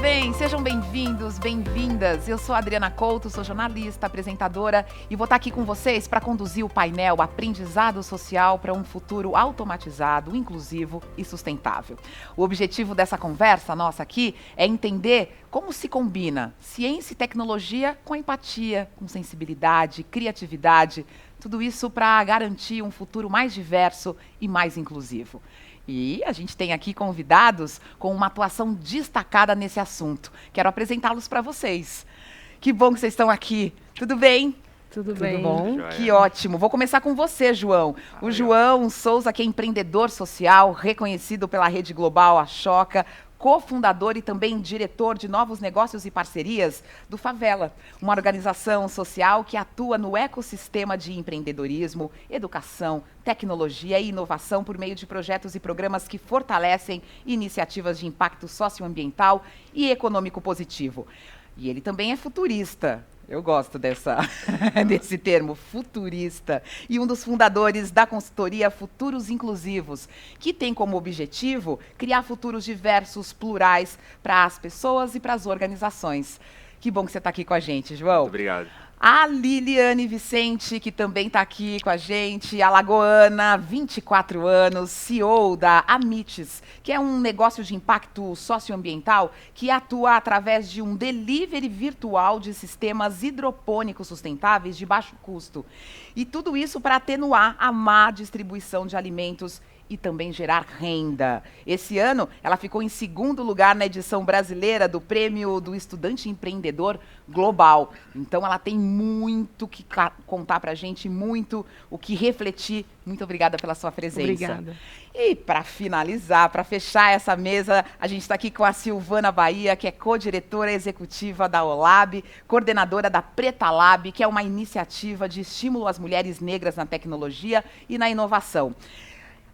bem? Sejam bem-vindos, bem-vindas. Eu sou a Adriana Couto, sou jornalista, apresentadora e vou estar aqui com vocês para conduzir o painel Aprendizado Social para um Futuro Automatizado, Inclusivo e Sustentável. O objetivo dessa conversa nossa aqui é entender como se combina ciência e tecnologia com empatia, com sensibilidade, criatividade, tudo isso para garantir um futuro mais diverso e mais inclusivo. E a gente tem aqui convidados com uma atuação destacada nesse assunto. Quero apresentá-los para vocês. Que bom que vocês estão aqui. Tudo bem? Tudo bem. Bom? Que ótimo. Vou começar com você, João. O João Souza, que é empreendedor social, reconhecido pela rede global Ashoka, cofundador e também diretor de novos negócios e parcerias do Favela, uma organização social que atua no ecossistema de empreendedorismo, educação, tecnologia e inovação por meio de projetos e programas que fortalecem iniciativas de impacto socioambiental e econômico positivo. E ele também é futurista. Eu gosto desse termo, futurista, e um dos fundadores da consultoria Futuros Inclusivos, que tem como objetivo criar futuros diversos, plurais, para as pessoas e para as organizações. Que bom que você está aqui com a gente, João. Muito obrigado. A Liliane Vicente, que também está aqui com a gente, alagoana, 24 anos, CEO da Amites, que é um negócio de impacto socioambiental que atua através de um delivery virtual de sistemas hidropônicos sustentáveis de baixo custo. E tudo isso para atenuar a má distribuição de alimentos e também gerar renda. Esse ano, ela ficou em segundo lugar na edição brasileira do Prêmio do Estudante Empreendedor Global. Então, ela tem muito que contar para a gente, muito o que refletir. Muito obrigada pela sua presença. Obrigada. E para finalizar, para fechar essa mesa, a gente está aqui com a Silvana Bahia, que é co-diretora executiva da OLAB, coordenadora da Preta Lab, que é uma iniciativa de estímulo às mulheres negras na tecnologia e na inovação.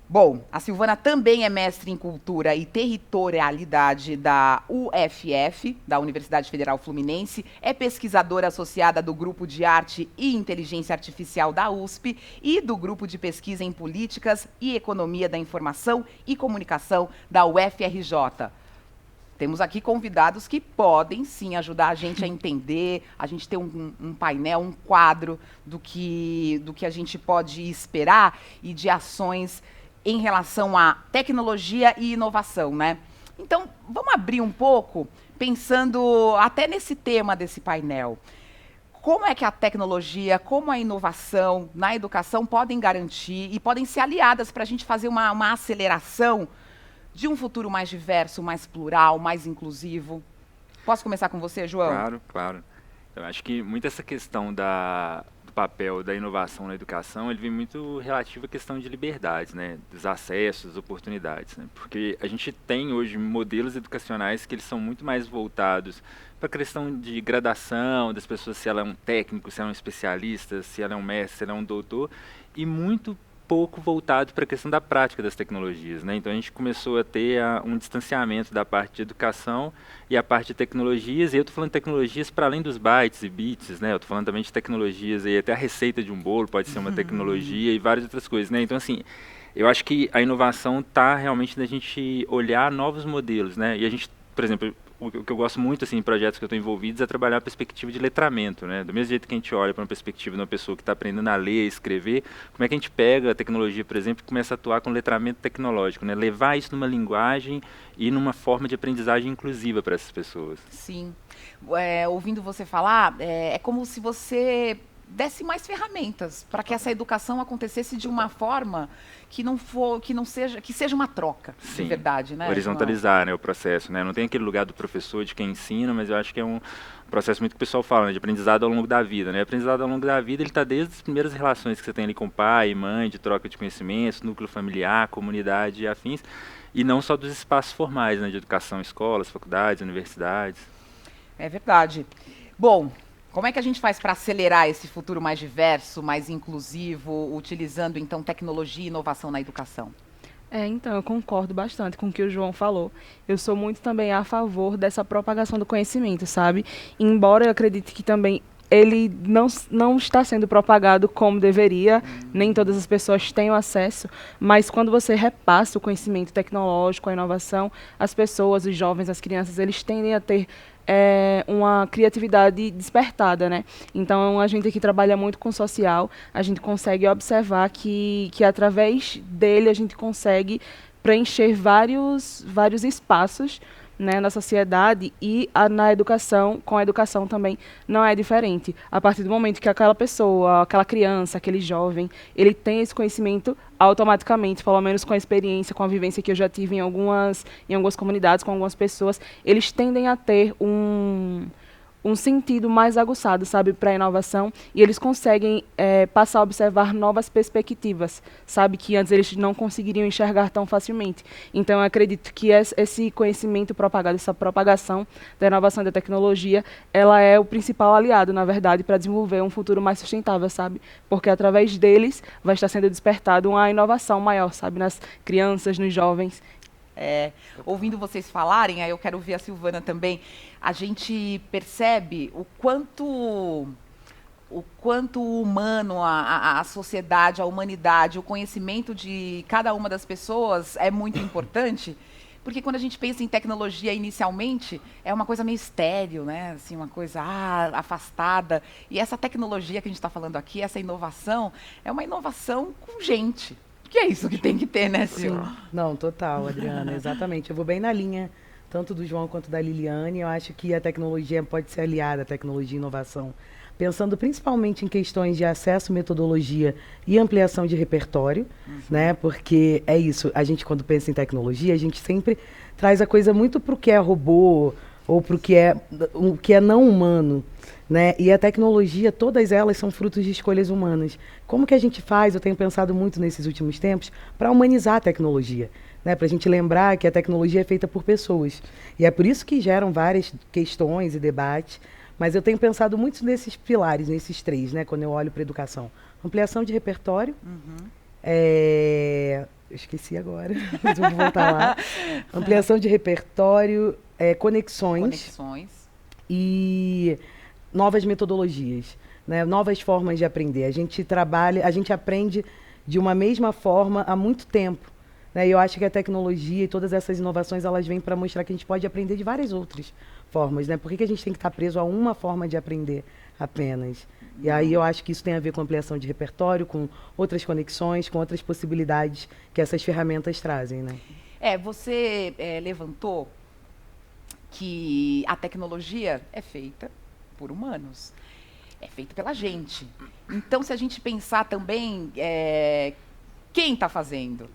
Bom, a Silvana também é mestre em Cultura e Territorialidade da UFF, da Universidade Federal Fluminense, é pesquisadora associada do Grupo de Arte e Inteligência Artificial da USP e do Grupo de Pesquisa em Políticas e Economia da Informação e Comunicação da UFRJ. Temos aqui convidados que podem, sim, ajudar a gente a entender, a gente ter um painel, um quadro do que a gente pode esperar e de ações em relação à tecnologia e inovação, né? Então, vamos abrir um pouco, pensando até nesse tema desse painel. Como é que a tecnologia, como a inovação na educação podem garantir e podem ser aliadas para a gente fazer uma aceleração de um futuro mais diverso, mais plural, mais inclusivo? Posso começar com você, João? Claro, claro. Eu acho que muito essa questão do papel da inovação na educação, ele vem muito relativo à questão de liberdades, né, dos acessos, das oportunidades, né, porque a gente tem hoje modelos educacionais que eles são muito mais voltados para a questão de gradação das pessoas, se ela é um técnico, se ela é um especialista, se ela é um mestre, se ela é um doutor, e muito pouco voltado para a questão da prática das tecnologias, né? Então a gente começou a ter um distanciamento da parte de educação e a parte de tecnologias, e eu estou falando de tecnologias para além dos bytes e bits, né? Eu estou falando também de tecnologias, e até a receita de um bolo pode ser uma tecnologia e várias outras coisas, né? Então assim, eu acho que a inovação está realmente na gente olhar novos modelos, né? E a gente, por exemplo, o que eu gosto muito, assim, em projetos que eu estou envolvido, é trabalhar a perspectiva de letramento, né? Do mesmo jeito que a gente olha para uma perspectiva de uma pessoa que está aprendendo a ler, a escrever, como é que a gente pega a tecnologia, por exemplo, e começa a atuar com letramento tecnológico, né? Levar isso numa linguagem e numa forma de aprendizagem inclusiva para essas pessoas. Sim. Ouvindo você falar, é como se você desse mais ferramentas para que essa educação acontecesse de uma forma que seja uma troca, Sim, de verdade, né? horizontalizar, né, o processo, né? Não tem aquele lugar do professor, de quem ensina, mas eu acho que é um processo muito que o pessoal fala, né, de aprendizado ao longo da vida, né? Aprendizado ao longo da vida, ele está desde as primeiras relações que você tem ali com pai, mãe, de troca de conhecimentos, núcleo familiar, comunidade e afins, e não só dos espaços formais, né, de educação, escolas, faculdades, universidades. É verdade. Bom, como é que a gente faz para acelerar esse futuro mais diverso, mais inclusivo, utilizando, então, tecnologia e inovação na educação? Então, eu concordo bastante com o que o João falou. Eu sou muito também a favor dessa propagação do conhecimento, sabe? Embora eu acredite que também ele não está sendo propagado como deveria, nem todas as pessoas têm o acesso, mas quando você repassa o conhecimento tecnológico, a inovação, as pessoas, os jovens, as crianças, eles tendem a ter uma criatividade despertada, né? Então, a gente aqui trabalha muito com social, a gente consegue observar que através dele a gente consegue preencher vários espaços, né, na sociedade e na educação, com a educação também não é diferente. A partir do momento que aquela pessoa, aquela criança, aquele jovem, ele tem esse conhecimento automaticamente, pelo menos com a experiência, com a vivência que eu já tive em algumas comunidades, com algumas pessoas, eles tendem a ter um sentido mais aguçado, sabe, para a inovação, e eles conseguem passar a observar novas perspectivas, sabe, que antes eles não conseguiriam enxergar tão facilmente. Então, eu acredito que esse conhecimento propagado, essa propagação da inovação e da tecnologia, ela é o principal aliado, na verdade, para desenvolver um futuro mais sustentável, sabe, porque através deles vai estar sendo despertado uma inovação maior, sabe, nas crianças, nos jovens. Ouvindo vocês falarem, aí eu quero ouvir a Silvana também, a gente percebe o quanto o humano, a sociedade, a humanidade, o conhecimento de cada uma das pessoas é muito importante, porque quando a gente pensa em tecnologia inicialmente, é uma coisa meio estéril, né? Assim, uma coisa afastada. E essa tecnologia que a gente está falando aqui, essa inovação, é uma inovação com gente. Que é isso que tem que ter, né, Sil? Não, total, Adriana, exatamente. Eu vou bem na linha, tanto do João quanto da Liliane. Eu acho que a tecnologia pode ser aliada à tecnologia e inovação, pensando principalmente em questões de acesso, metodologia e ampliação de repertório, né? Porque é isso, a gente quando pensa em tecnologia, a gente sempre traz a coisa muito para o que é robô ou para o que é não humano. Né? E a tecnologia, todas elas são frutos de escolhas humanas. Como que a gente faz, eu tenho pensado muito nesses últimos tempos, para humanizar a tecnologia, né? Para a gente lembrar que a tecnologia é feita por pessoas. E é por isso que geram várias questões e debates, mas eu tenho pensado muito nesses pilares, nesses três, né? Quando eu olho para a educação. Ampliação de repertório, eu esqueci agora, mas eu vou voltar lá. Ampliação de repertório, conexões. E novas metodologias, né? Novas formas de aprender. A gente aprende de uma mesma forma há muito tempo, né? E eu acho que a tecnologia e todas essas inovações, elas vêm para mostrar que a gente pode aprender de várias outras formas, né? Por que a gente tem que estar preso a uma forma de aprender apenas? E aí eu acho que isso tem a ver com ampliação de repertório, com outras conexões, com outras possibilidades que essas ferramentas trazem, né? Você levantou que a tecnologia é feita por humanos, é feito pela gente. Então, se a gente pensar também, quem está fazendo?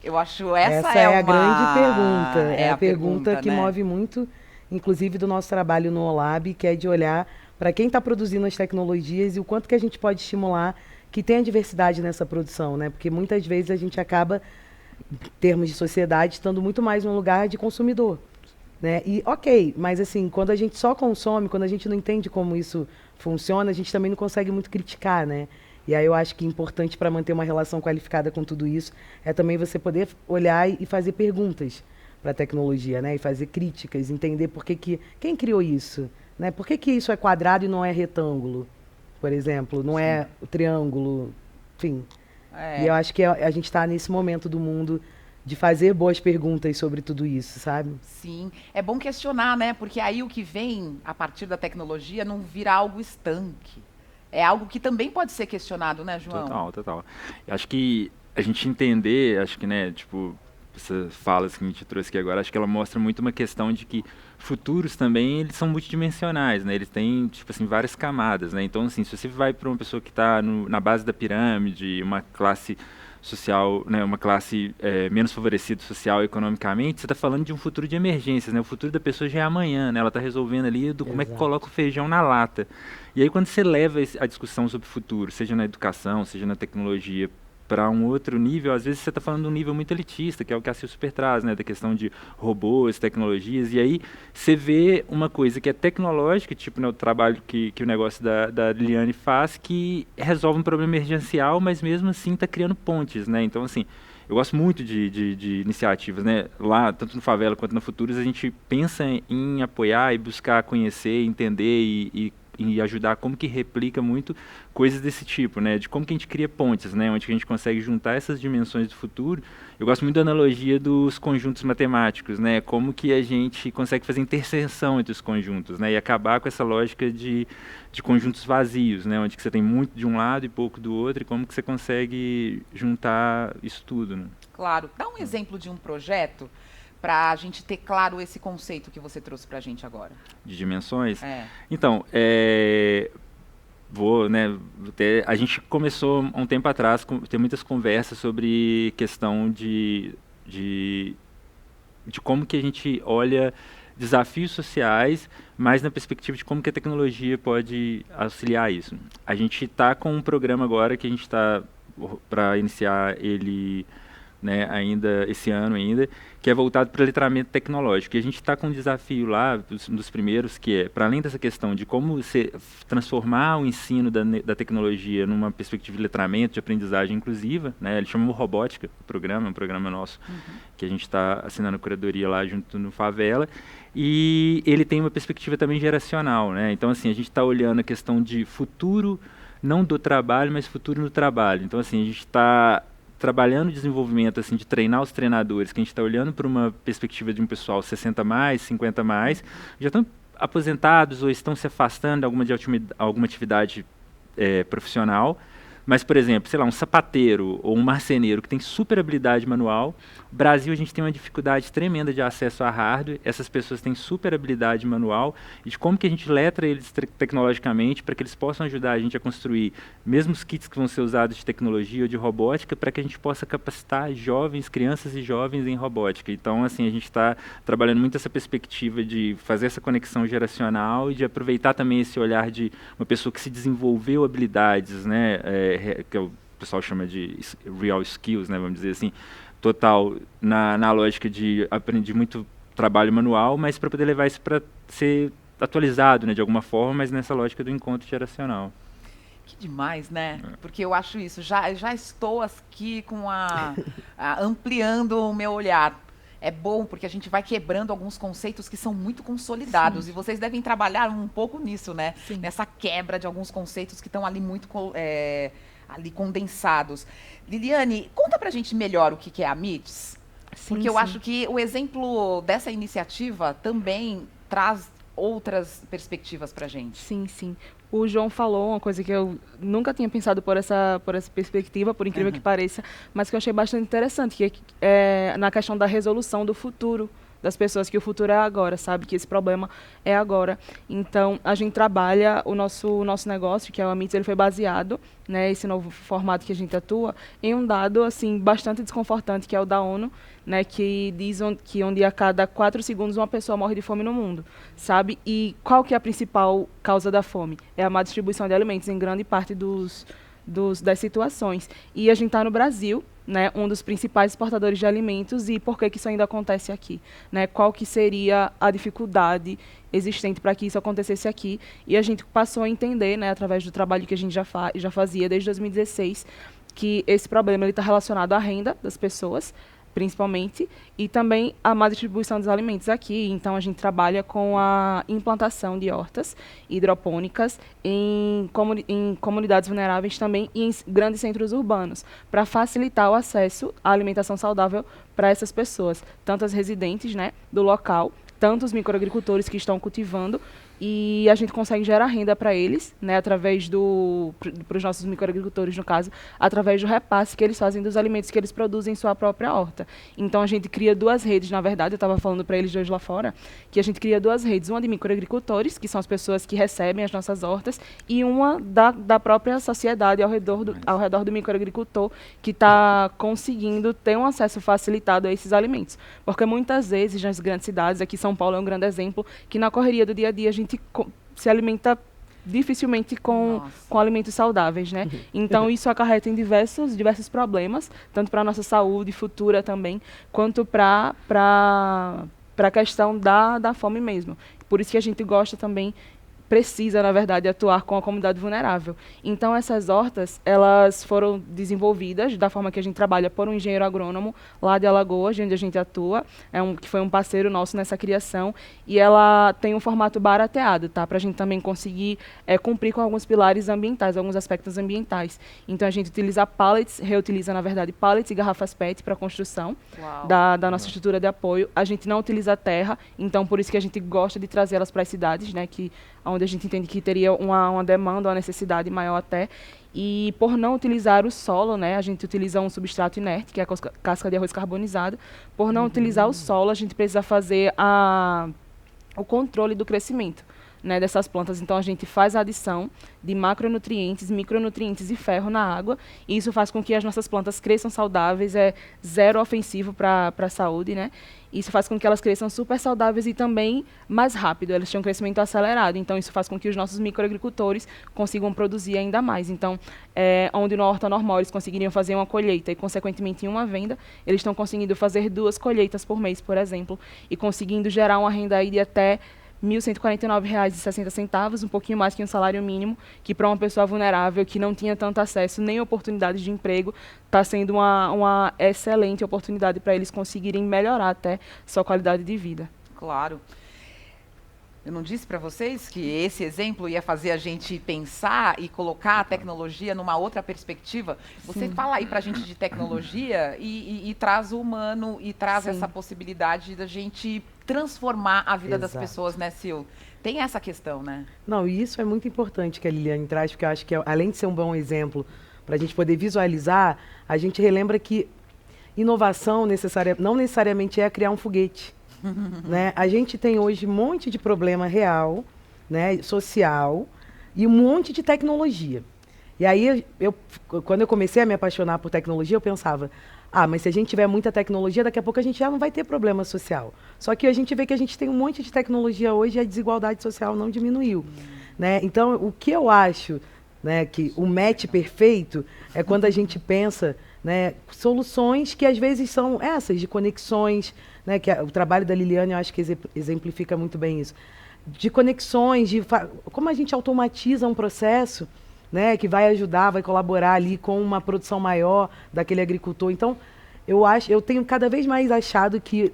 Eu acho essa é a grande pergunta. É a pergunta que né? move muito, inclusive, do nosso trabalho no OLAB, que é de olhar para quem está produzindo as tecnologias e o quanto que a gente pode estimular que tenha diversidade nessa produção, né? Porque muitas vezes a gente acaba, em termos de sociedade, estando muito mais no lugar de consumidor. Né? E ok, mas assim, quando a gente só consome, quando a gente não entende como isso funciona, a gente também não consegue muito criticar, né? E aí eu acho que importante para manter uma relação qualificada com tudo isso é também você poder olhar e fazer perguntas para a tecnologia, né? E fazer críticas, entender quem criou isso, né? Por que isso é quadrado e não é retângulo, por exemplo, não é o triângulo, enfim. E eu acho que a gente está nesse momento do mundo de fazer boas perguntas sobre tudo isso, sabe? Sim, é bom questionar, né? Porque aí o que vem a partir da tecnologia não vira algo estanque. É algo que também pode ser questionado, né, João? Total. Eu acho que a gente entender, acho que, né, tipo, essas falas que a gente trouxe aqui agora, acho que ela mostra muito uma questão de que futuros também, eles são multidimensionais, né? Eles têm, tipo assim, várias camadas, né? Então, assim, se você vai para uma pessoa que está na base da pirâmide, uma classe social, né, uma classe menos favorecida social e economicamente, você está falando de um futuro de emergências, né? O futuro da pessoa já é amanhã, né? Ela está resolvendo ali como é que coloca o feijão na lata. E aí quando você leva a discussão sobre o futuro, seja na educação, seja na tecnologia, para um outro nível, às vezes você está falando de um nível muito elitista, que é o que a Sil super traz, né, da questão de robôs, tecnologias, e aí você vê uma coisa que é tecnológica, tipo, né, o trabalho que o negócio da Liliane faz, que resolve um problema emergencial, mas mesmo assim está criando pontes, né, então assim, eu gosto muito de iniciativas, né, lá, tanto no Favela quanto no Futuros, a gente pensa em apoiar e buscar conhecer, entender e e ajudar como que replica muito coisas desse tipo, né? De como que a gente cria pontes, né? Onde que a gente consegue juntar essas dimensões do futuro. Eu gosto muito da analogia dos conjuntos matemáticos, né? Como que a gente consegue fazer interseção entre os conjuntos, né? E acabar com essa lógica de conjuntos vazios, né? Onde que você tem muito de um lado e pouco do outro, e como que você consegue juntar isso tudo, né? Claro. Dá um exemplo de um projeto para a gente ter claro esse conceito que você trouxe para a gente agora. De dimensões? É. Então, a gente começou há um tempo atrás a ter muitas conversas sobre questão de como que a gente olha desafios sociais, mas na perspectiva de como que a tecnologia pode auxiliar isso. A gente está com um programa agora que a gente está para iniciar ele, né, ainda esse ano ainda, que é voltado para o letramento tecnológico. E a gente está com um desafio lá, um dos primeiros, que é, para além dessa questão de como você transformar o ensino da tecnologia numa perspectiva de letramento, de aprendizagem inclusiva, né, ele chama Robótica, o programa, é um programa nosso, que a gente está assinando a curadoria lá junto no Favela, e ele tem uma perspectiva também geracional, né? Então, assim, a gente está olhando a questão de futuro, não do trabalho, mas futuro no trabalho. Então, assim, a gente está trabalhando o desenvolvimento, assim, de treinar os treinadores, que a gente está olhando para uma perspectiva de um pessoal 60 mais, 50 mais, já estão aposentados ou estão se afastando de alguma atividade profissional. Mas, por exemplo, sei lá, um sapateiro ou um marceneiro que tem super habilidade manual, no Brasil a gente tem uma dificuldade tremenda de acesso a hardware, essas pessoas têm super habilidade manual, e de como que a gente letra eles tecnologicamente para que eles possam ajudar a gente a construir mesmo os kits que vão ser usados de tecnologia ou de robótica, para que a gente possa capacitar jovens, crianças e jovens em robótica. Então, assim, a gente está trabalhando muito essa perspectiva de fazer essa conexão geracional e de aproveitar também esse olhar de uma pessoa que se desenvolveu habilidades, né, que o pessoal chama de real skills, né, vamos dizer assim, total, na lógica de aprender muito trabalho manual, mas para poder levar isso para ser atualizado, né, de alguma forma, mas nessa lógica do encontro geracional. Que demais, né? Porque eu acho isso. Já estou aqui com ampliando o meu olhar. É bom porque a gente vai quebrando alguns conceitos que são muito consolidados. Sim. E vocês devem trabalhar um pouco nisso, né? Sim. Nessa quebra de alguns conceitos que estão ali muito ali condensados. Liliane, conta pra gente melhor o que é a MITS. Sim, porque eu acho que o exemplo dessa iniciativa também traz outras perspectivas pra gente. Sim, sim. O João falou uma coisa que eu nunca tinha pensado por essa perspectiva, por incrível que pareça, mas que eu achei bastante interessante, que é na questão da resolução do futuro das pessoas, que o futuro é agora, sabe? Que esse problema é agora. Então, a gente trabalha o nosso negócio, que é o Amits, ele foi baseado, né, esse novo formato que a gente atua, em um dado, assim, bastante desconfortante, que é o da ONU, né, que diz que onde a cada 4 segundos uma pessoa morre de fome no mundo, sabe? E qual que é a principal causa da fome? É a má distribuição de alimentos em grande parte das situações. E a gente está no Brasil, né, um dos principais exportadores de alimentos, e por que isso ainda acontece aqui? Né? Qual que seria a dificuldade existente para que isso acontecesse aqui? E a gente passou a entender, né, através do trabalho que a gente já fazia desde 2016, que esse problema está relacionado à renda das pessoas, principalmente, e também a má distribuição dos alimentos aqui. Então, a gente trabalha com a implantação de hortas hidropônicas em comunidades vulneráveis também e em grandes centros urbanos, para facilitar o acesso à alimentação saudável para essas pessoas, tanto as residentes, né, do local, tanto os microagricultores que estão cultivando, e a gente consegue gerar renda para eles, né, através para os nossos microagricultores, no caso, através do repasse que eles fazem dos alimentos que eles produzem em sua própria horta. Então, a gente cria 2 redes, na verdade, eu estava falando para eles de hoje lá fora, que a gente cria 2 redes, uma de microagricultores, que são as pessoas que recebem as nossas hortas, e uma da própria sociedade ao redor do microagricultor, que está conseguindo ter um acesso facilitado a esses alimentos. Porque muitas vezes, nas grandes cidades, aqui São Paulo é um grande exemplo, que na correria do dia a dia a gente se alimenta dificilmente com alimentos saudáveis, né? Então, isso acarreta em diversos problemas, tanto para a nossa saúde futura também, quanto para a questão da fome mesmo. Por isso que a gente gosta também precisa, na verdade, atuar com a comunidade vulnerável. Então, essas hortas, elas foram desenvolvidas da forma que a gente trabalha por um engenheiro agrônomo lá de Alagoas, onde a gente atua, que foi um parceiro nosso nessa criação, e ela tem um formato barateado, tá? Para a gente também conseguir cumprir com alguns pilares ambientais, alguns aspectos ambientais. Então, a gente utiliza pallets, reutiliza, na verdade, pallets e garrafas PET para a construção da nossa estrutura de apoio. A gente não utiliza terra, então, por isso que a gente gosta de trazer elas para as cidades, né? Onde a gente entende que teria uma demanda, uma necessidade maior até. E por não utilizar o solo, né, a gente utiliza um substrato inerte, que é a casca de arroz carbonizado. Por não utilizar o solo, a gente precisa fazer o controle do crescimento, né, dessas plantas. Então, a gente faz a adição de macronutrientes, micronutrientes e ferro na água, e isso faz com que as nossas plantas cresçam saudáveis, é zero ofensivo para a saúde, né? Isso faz com que elas cresçam super saudáveis e também mais rápido, elas têm um crescimento acelerado. Então, isso faz com que os nossos microagricultores consigam produzir ainda mais. Então, onde na horta normal eles conseguiriam fazer uma colheita e, consequentemente, uma venda, eles estão conseguindo fazer 2 colheitas por mês, por exemplo, e conseguindo gerar uma renda aí de até R$ 1.149,60, um pouquinho mais que um salário mínimo, que para uma pessoa vulnerável que não tinha tanto acesso nem oportunidades de emprego, está sendo uma excelente oportunidade para eles conseguirem melhorar até sua qualidade de vida. Claro. Eu não disse para vocês que esse exemplo ia fazer a gente pensar e colocar a tecnologia numa outra perspectiva? Você fala aí para a gente de tecnologia e traz o humano e traz essa possibilidade da gente transformar a vida das pessoas, né, Sil? Tem essa questão, né? Não, e isso é muito importante que a Liliane traz, porque eu acho que, além de ser um bom exemplo para a gente poder visualizar, a gente relembra que inovação não necessariamente é criar um foguete. Né? A gente tem hoje um monte de problema real, né, social, e um monte de tecnologia. E aí, quando eu comecei a me apaixonar por tecnologia, eu pensava, mas se a gente tiver muita tecnologia, daqui a pouco a gente já não vai ter problema social. Só que a gente vê que a gente tem um monte de tecnologia hoje e a desigualdade social não diminuiu. Né? Então, o que eu acho, né, que o match perfeito é quando a gente pensa, né, soluções que às vezes são essas, de conexões, né, que o trabalho da Liliane eu acho que exemplifica muito bem isso, de conexões, como a gente automatiza um processo, né, que vai ajudar, vai colaborar ali com uma produção maior daquele agricultor. Então, eu tenho cada vez mais achado que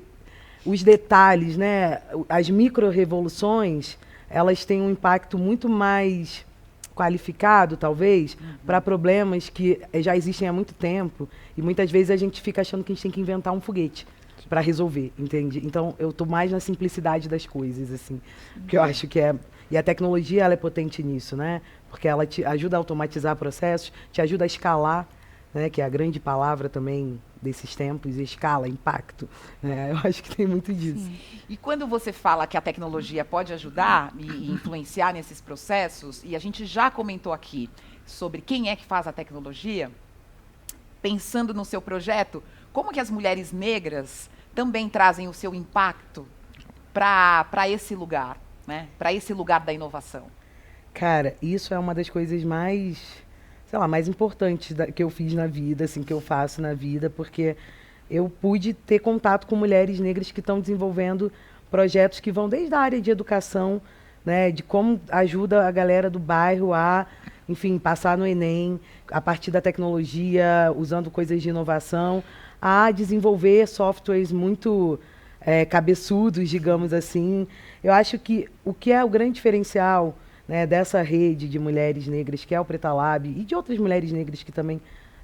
os detalhes, né, as micro-revoluções, elas têm um impacto muito mais qualificado, talvez, para problemas que já existem há muito tempo, e muitas vezes a gente fica achando que a gente tem que inventar um foguete para resolver, entende? Então, eu estou mais na simplicidade das coisas, assim, porque eu acho que e a tecnologia, ela é potente nisso, né? Porque ela te ajuda a automatizar processos, te ajuda a escalar, né? Que é a grande palavra também desses tempos, escala, impacto, né? Eu acho que tem muito disso. Sim. E quando você fala que a tecnologia pode ajudar e influenciar nesses processos, e a gente já comentou aqui sobre quem é que faz a tecnologia, pensando no seu projeto, como que as mulheres negras também trazem o seu impacto para esse lugar, né? Para esse lugar da inovação? Cara, isso é uma das coisas mais, sei lá, mais importantes que eu fiz na vida, assim, que eu faço na vida, porque eu pude ter contato com mulheres negras que estão desenvolvendo projetos que vão desde a área de educação, né, de como ajuda a galera do bairro a, enfim, passar no Enem, a partir da tecnologia, usando coisas de inovação, a desenvolver softwares muito cabeçudos, digamos assim. Eu acho que o que é o grande diferencial, né, dessa rede de mulheres negras, que é o Preta Lab, e de outras mulheres negras que também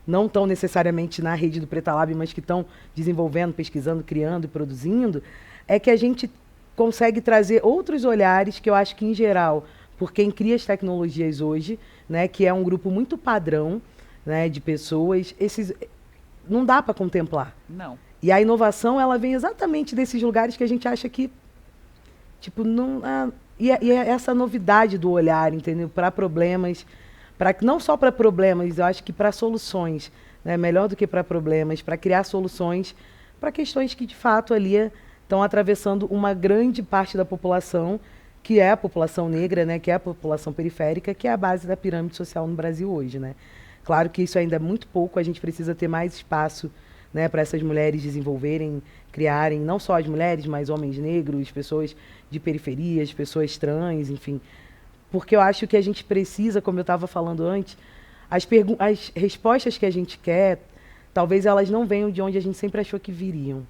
não estão necessariamente na rede do Preta Lab, mas que estão desenvolvendo, pesquisando, criando e produzindo, é que a gente consegue trazer outros olhares que eu acho que, em geral, por quem cria as tecnologias hoje, né, que é um grupo muito padrão, né, de pessoas, não dá para contemplar. Não. E a inovação, ela vem exatamente desses lugares que a gente acha que, tipo, não... E é essa novidade do olhar, entendeu? Para problemas, não só para problemas, eu acho que para soluções, né? Melhor do que para problemas, para criar soluções para questões que, de fato, ali estão atravessando uma grande parte da população, que é a população negra, né? Que é a população periférica, que é a base da pirâmide social no Brasil hoje, né? Claro que isso ainda é muito pouco, a gente precisa ter mais espaço, né, para essas mulheres desenvolverem, criarem, não só as mulheres, mas homens negros, pessoas de periferias, pessoas trans, enfim, porque eu acho que a gente precisa, como eu estava falando antes, as respostas que a gente quer, talvez elas não venham de onde a gente sempre achou que viriam,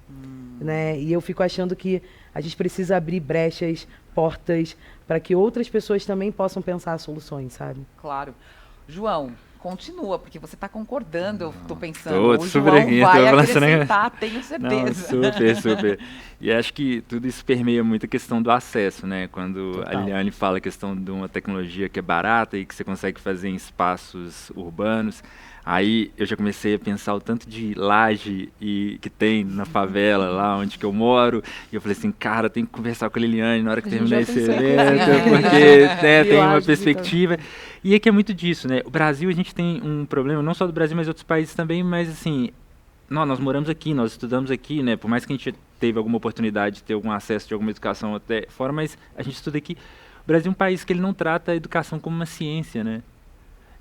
né? E eu fico achando que a gente precisa abrir brechas, portas, para que outras pessoas também possam pensar soluções, sabe? Claro. João, continua, porque você está concordando, eu estou pensando. Tô O super João aqui, vai tô falando acrescentar, tenho Não, certeza. super, super. E acho que tudo isso permeia muito a questão do acesso, né? Quando Total. a Liliane fala a questão de uma tecnologia que é barata e que você consegue fazer em espaços urbanos, aí eu já comecei a pensar o tanto de laje que tem na favela, lá onde que eu moro, e eu falei assim, cara, tem que conversar com a Liliane na hora que A gente terminar já esse pensou em evento, conversar. porque né, De tem uma laje, perspectiva. E é que é muito disso, né? O Brasil, a gente tem um problema, não só do Brasil, mas outros países também, mas assim, nós moramos aqui, nós estudamos aqui, né? Por mais que a gente teve alguma oportunidade de ter algum acesso de alguma educação até fora, mas a gente estuda aqui. O Brasil é um país que ele não trata a educação como uma ciência, né?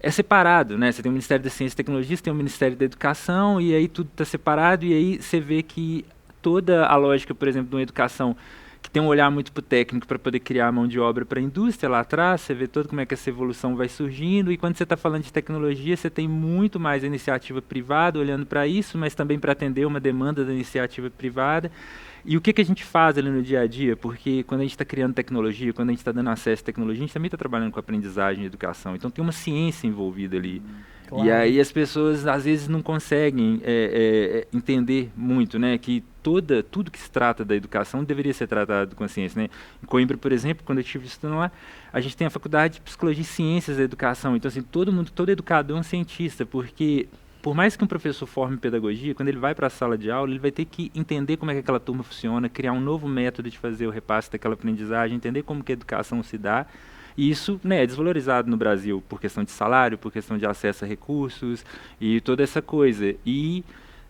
É separado, né? Você tem o Ministério da Ciência e Tecnologia, você tem o Ministério da Educação, e aí tudo está separado, e aí você vê que toda a lógica, por exemplo, de uma educação que tem um olhar muito para o técnico para poder criar mão de obra para a indústria lá atrás, você vê todo como é que essa evolução vai surgindo, e quando você está falando de tecnologia, você tem muito mais a iniciativa privada olhando para isso, mas também para atender uma demanda da iniciativa privada. E o que a gente faz ali no dia a dia? Porque quando a gente está criando tecnologia, quando a gente está dando acesso à tecnologia, a gente também está trabalhando com aprendizagem e educação. Então tem uma ciência envolvida ali. Claro. E aí as pessoas às vezes não conseguem entender muito, né, que tudo que se trata da educação deveria ser tratado com a ciência, né? Em Coimbra, por exemplo, quando eu estive estudando lá, a gente tem a faculdade de Psicologia e Ciências da Educação. Então assim, todo educador é um cientista, porque por mais que um professor forme pedagogia, quando ele vai para a sala de aula, ele vai ter que entender como é que aquela turma funciona, criar um novo método de fazer o repasse daquela aprendizagem, entender como que a educação se dá. E isso, né, é desvalorizado no Brasil por questão de salário, por questão de acesso a recursos e toda essa coisa. E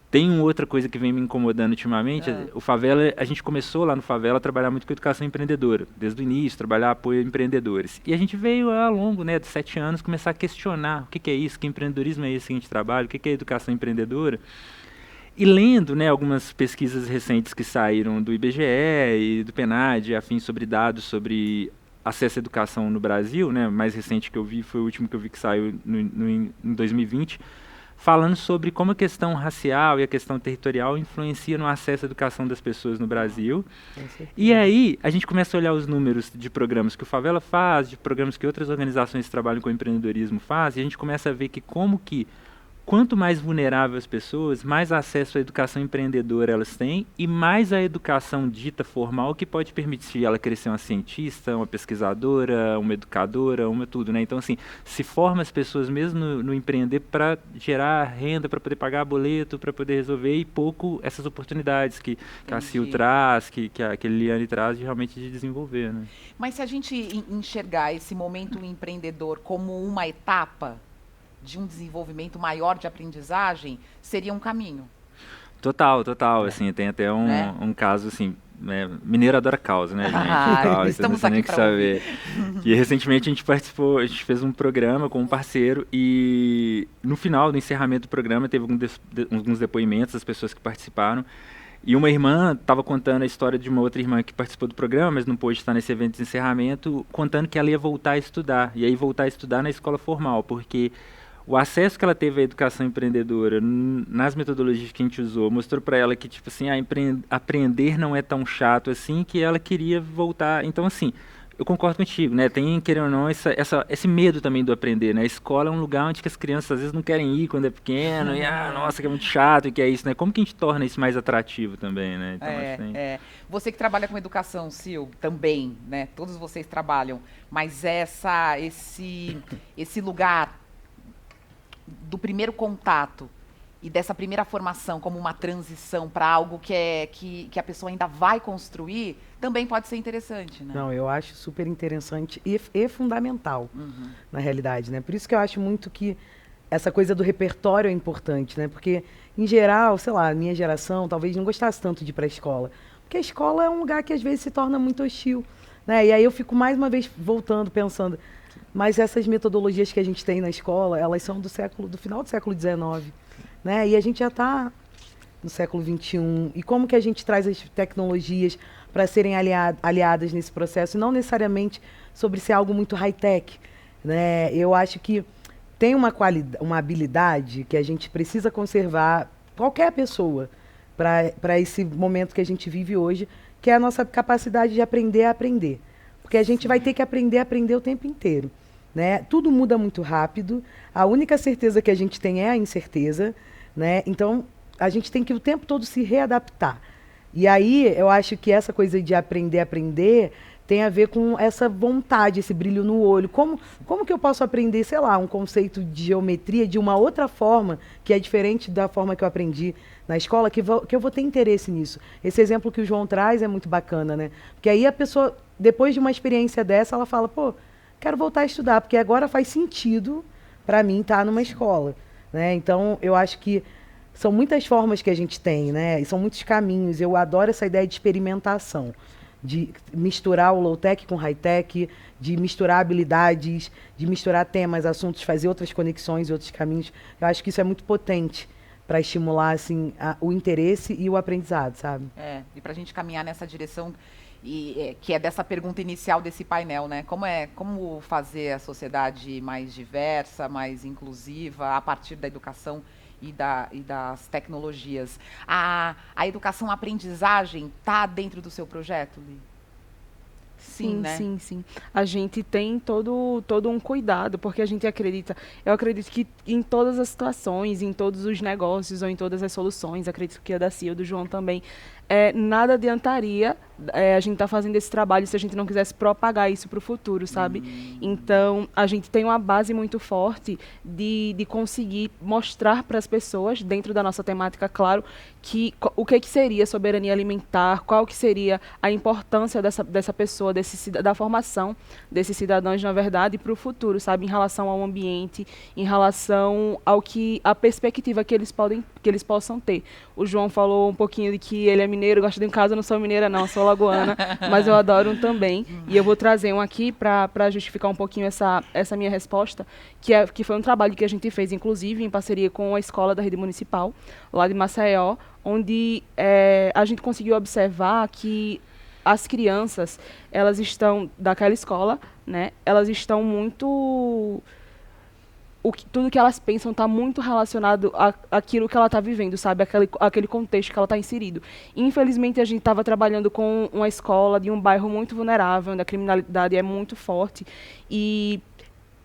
tem uma outra coisa que vem me incomodando ultimamente, o Favela, a gente começou lá no Favela a trabalhar muito com educação empreendedora, desde o início, trabalhar apoio a empreendedores. E a gente veio ao longo, né, de 7 anos começar a questionar o que é isso, que empreendedorismo é esse que a gente trabalha, o que é educação empreendedora. E lendo, né, algumas pesquisas recentes que saíram do IBGE e do PNAD, afins sobre dados sobre acesso à educação no Brasil, né, o mais recente que eu vi foi o último que eu vi que saiu em 2020, falando sobre como a questão racial e a questão territorial influencia no acesso à educação das pessoas no Brasil. E aí a gente começa a olhar os números de programas que o Favela faz, de programas que outras organizações que trabalham com empreendedorismo fazem, e a gente começa a ver que quanto mais vulnerável as pessoas, mais acesso à educação empreendedora elas têm e mais a educação dita formal que pode permitir ela crescer uma cientista, uma pesquisadora, uma educadora, tudo, né? Então, assim, se forma as pessoas mesmo no empreender para gerar renda, para poder pagar boleto, para poder resolver e pouco essas oportunidades que a Sil traz, que a Liliane traz realmente de desenvolver, né? Mas se a gente enxergar esse momento empreendedor como uma etapa de um desenvolvimento maior de aprendizagem, seria um caminho. Total. Assim, tem até um caso, assim, né, mineiro adora causa, né, gente? Estamos aqui para saber. E recentemente a gente fez um programa com um parceiro e no final do encerramento do programa teve alguns depoimentos das pessoas que participaram. E uma irmã estava contando a história de uma outra irmã que participou do programa, mas não pôde estar nesse evento de encerramento, contando que ela ia voltar a estudar. E aí voltar a estudar na escola formal, porque o acesso que ela teve à educação empreendedora, nas metodologias que a gente usou, mostrou para ela que, tipo assim, aprender não é tão chato assim, que ela queria voltar. Então, assim, eu concordo contigo, né? Tem, querendo ou não, esse medo também do aprender, né? A escola é um lugar onde que as crianças às vezes não querem ir quando é pequeno, e nossa, que é muito chato, e que é isso, né? Como que a gente torna isso mais atrativo também, né? Então, Você que trabalha com educação, Sil, também, né? Todos vocês trabalham, mas esse lugar do primeiro contato e dessa primeira formação como uma transição para algo que a pessoa ainda vai construir, também pode ser interessante, né? Não, eu acho super interessante e fundamental, na realidade, né? Por isso que eu acho muito que essa coisa do repertório é importante, né? Porque, em geral, sei lá, a minha geração talvez não gostasse tanto de ir para a escola. Porque a escola é um lugar que às vezes se torna muito hostil, né? E aí eu fico mais uma vez voltando, pensando, mas essas metodologias que a gente tem na escola, elas são do final do século XIX, né? E a gente já está no século XXI. E como que a gente traz as tecnologias para serem aliadas nesse processo, e não necessariamente sobre ser algo muito high-tech, né? Eu acho que tem uma habilidade que a gente precisa conservar, qualquer pessoa, para esse momento que a gente vive hoje, que é a nossa capacidade de aprender a aprender. Porque a gente vai ter que aprender a aprender o tempo inteiro, né? Tudo muda muito rápido, a única certeza que a gente tem é a incerteza, né? Então, a gente tem que o tempo todo se readaptar. E aí, eu acho que essa coisa de aprender a aprender tem a ver com essa vontade, esse brilho no olho. Como que eu posso aprender, sei lá, um conceito de geometria de uma outra forma, que é diferente da forma que eu aprendi na escola, que eu vou ter interesse nisso? Esse exemplo que o João traz é muito bacana, né? Porque aí a pessoa, depois de uma experiência dessa, ela fala, pô, quero voltar a estudar, porque agora faz sentido para mim estar numa escola, né? Então, eu acho que são muitas formas que a gente tem, né? E são muitos caminhos. Eu adoro essa ideia de experimentação, de misturar o low-tech com high-tech, de misturar habilidades, de misturar temas, assuntos, fazer outras conexões e outros caminhos. Eu acho que isso é muito potente para estimular assim, o interesse e o aprendizado, sabe? E para a gente caminhar nessa direção, que é dessa pergunta inicial desse painel, né? Como fazer a sociedade mais diversa, mais inclusiva, a partir da educação e das tecnologias. A educação-aprendizagem está dentro do seu projeto, Li? Sim, né? sim. A gente tem todo um cuidado, porque a gente acredita, eu acredito que em todas as situações, em todos os negócios ou em todas as soluções, acredito que a da Cia, do João também, nada adiantaria a gente estar fazendo esse trabalho se a gente não quisesse propagar isso para o futuro, sabe? Então, a gente tem uma base muito forte de conseguir mostrar para as pessoas, dentro da nossa temática, claro, o que seria soberania alimentar, qual que seria a importância dessa pessoa, da formação desses cidadãos, na verdade, para o futuro, sabe? Em relação ao ambiente, em relação a perspectiva que eles possam ter. O João falou um pouquinho de que ele é mineiro, gosta de um caso, eu não sou mineira não, sou lagoana, mas eu adoro um também. E eu vou trazer um aqui para justificar um pouquinho essa minha resposta, que foi um trabalho que a gente fez, inclusive, em parceria com a escola da rede municipal, lá de Maceió, onde a gente conseguiu observar que as crianças, elas estão, daquela escola, né, elas estão muito... tudo que elas pensam está muito relacionado àquilo que ela está vivendo, sabe? Aquele contexto que ela está inserido. Infelizmente, a gente estava trabalhando com uma escola de um bairro muito vulnerável, onde a criminalidade é muito forte, e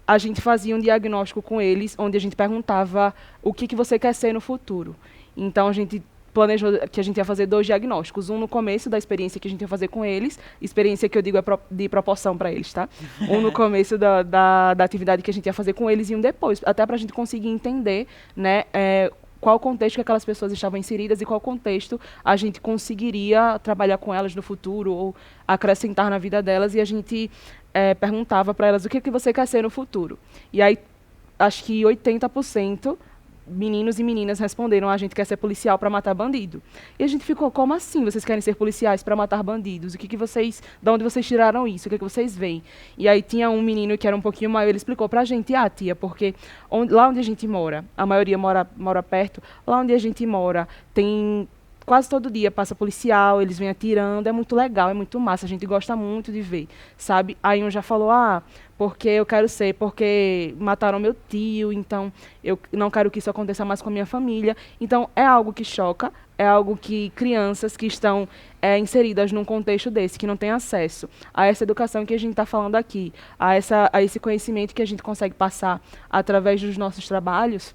a gente fazia um diagnóstico com eles, onde a gente perguntava o que você quer ser no futuro. Então, a gente planejou que a gente ia fazer 2 diagnósticos. Um no começo da experiência que a gente ia fazer com eles, experiência que eu digo de proporção para eles, tá? Um no começo da atividade que a gente ia fazer com eles e um depois, até para a gente conseguir entender, né, qual contexto que aquelas pessoas estavam inseridas e qual contexto a gente conseguiria trabalhar com elas no futuro ou acrescentar na vida delas, e a gente perguntava para elas o que você quer ser no futuro. E aí, acho que 80% meninos e meninas responderam: a gente quer ser policial para matar bandido. E a gente ficou, como assim? Vocês querem ser policiais para matar bandidos? De onde vocês tiraram isso? O que vocês veem? E aí tinha um menino que era um pouquinho maior, ele explicou para a gente: tia, porque lá onde a gente mora, a maioria mora perto, lá onde a gente mora tem... Quase todo dia passa policial, eles vêm atirando, é muito legal, é muito massa, a gente gosta muito de ver, sabe? Aí um já falou: porque eu quero ser, porque mataram meu tio, então eu não quero que isso aconteça mais com a minha família. Então, é algo que choca, é algo que crianças que estão inseridas num contexto desse, que não têm acesso a essa educação que a gente está falando aqui, a esse conhecimento que a gente consegue passar através dos nossos trabalhos,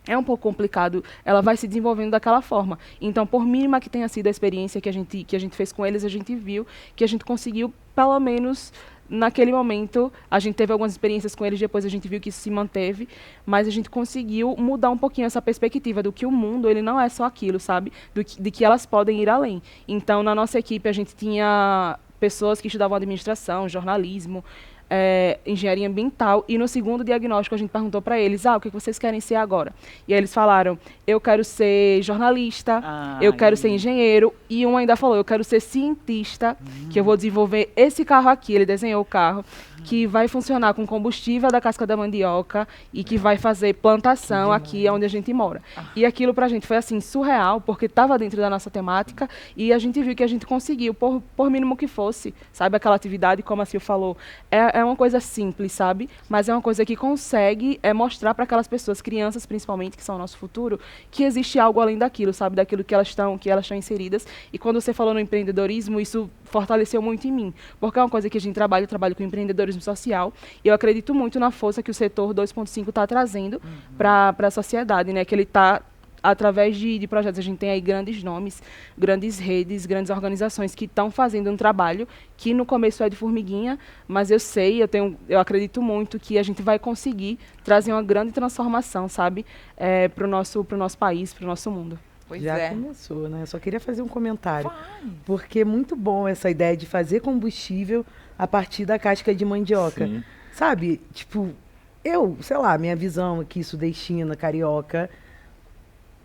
é um pouco complicado, ela vai se desenvolvendo daquela forma. Então, por mínima que tenha sido a experiência que a gente fez com eles, a gente viu que a gente conseguiu, pelo menos naquele momento, a gente teve algumas experiências com eles, depois a gente viu que isso se manteve, mas a gente conseguiu mudar um pouquinho essa perspectiva do que o mundo, ele não é só aquilo, sabe? De que elas podem ir além. Então, na nossa equipe, a gente tinha pessoas que estudavam administração, jornalismo, engenharia ambiental, e no segundo diagnóstico a gente perguntou para eles, o que vocês querem ser agora? E aí eles falaram, eu quero ser jornalista, eu quero ser engenheiro, e um ainda falou, eu quero ser cientista, que eu vou desenvolver esse carro aqui, ele desenhou o carro, que vai funcionar com combustível da casca da mandioca e que vai fazer plantação aqui onde a gente mora. E aquilo pra gente foi assim, surreal, porque estava dentro da nossa temática e a gente viu que a gente conseguiu, por mínimo que fosse, sabe, aquela atividade, como a Sil falou, é uma coisa simples, sabe, mas é uma coisa que consegue mostrar para aquelas pessoas, crianças principalmente, que são o nosso futuro, que existe algo além daquilo, sabe, daquilo que elas estão inseridas. E quando você falou no empreendedorismo, isso fortaleceu muito em mim, porque é uma coisa que a gente trabalha, eu trabalho com empreendedorismo social, e eu acredito muito na força que o setor 2.5 está trazendo para a sociedade, né? Que ele está, através de projetos, a gente tem aí grandes nomes, grandes redes, grandes organizações que estão fazendo um trabalho que no começo é de formiguinha, mas eu acredito muito que a gente vai conseguir trazer uma grande transformação, sabe, para o nosso país, para o nosso mundo. Pois Já começou, né? Só queria fazer um comentário. Porque é muito bom essa ideia de fazer combustível a partir da casca de mandioca. Sim. Sabe? Tipo, sei lá, minha visão aqui, sudestina, carioca,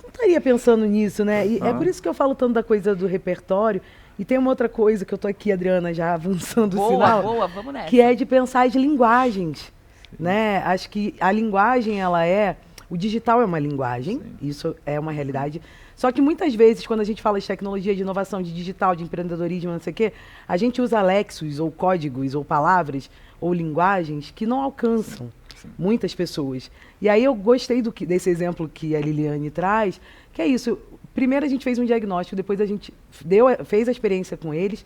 não estaria pensando nisso, né? E é por isso que eu falo tanto da coisa do repertório. E tem uma outra coisa que eu tô aqui, Adriana, já avançando o sinal. Boa, vamos nessa. Que é de pensar de linguagens, né? Acho que a linguagem, o digital é uma linguagem, isso é uma realidade. Só que muitas vezes, quando a gente fala de tecnologia, de inovação, de digital, de empreendedorismo, não sei o quê, a gente usa lexos, ou códigos, ou palavras, ou linguagens que não alcançam muitas pessoas. E aí eu gostei desse exemplo que a Liliane traz, que é isso. Primeiro a gente fez um diagnóstico, depois a gente fez a experiência com eles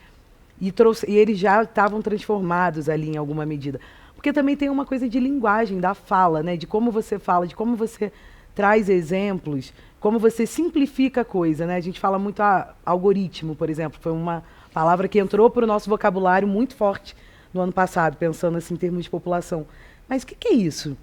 e eles já estavam transformados ali em alguma medida. Porque também tem uma coisa de linguagem, da fala, né? De como você fala, de como você traz exemplos, como você simplifica a coisa, né? A gente fala muito algoritmo, por exemplo, foi uma palavra que entrou para o nosso vocabulário muito forte no ano passado, pensando assim em termos de população. Mas o que é isso?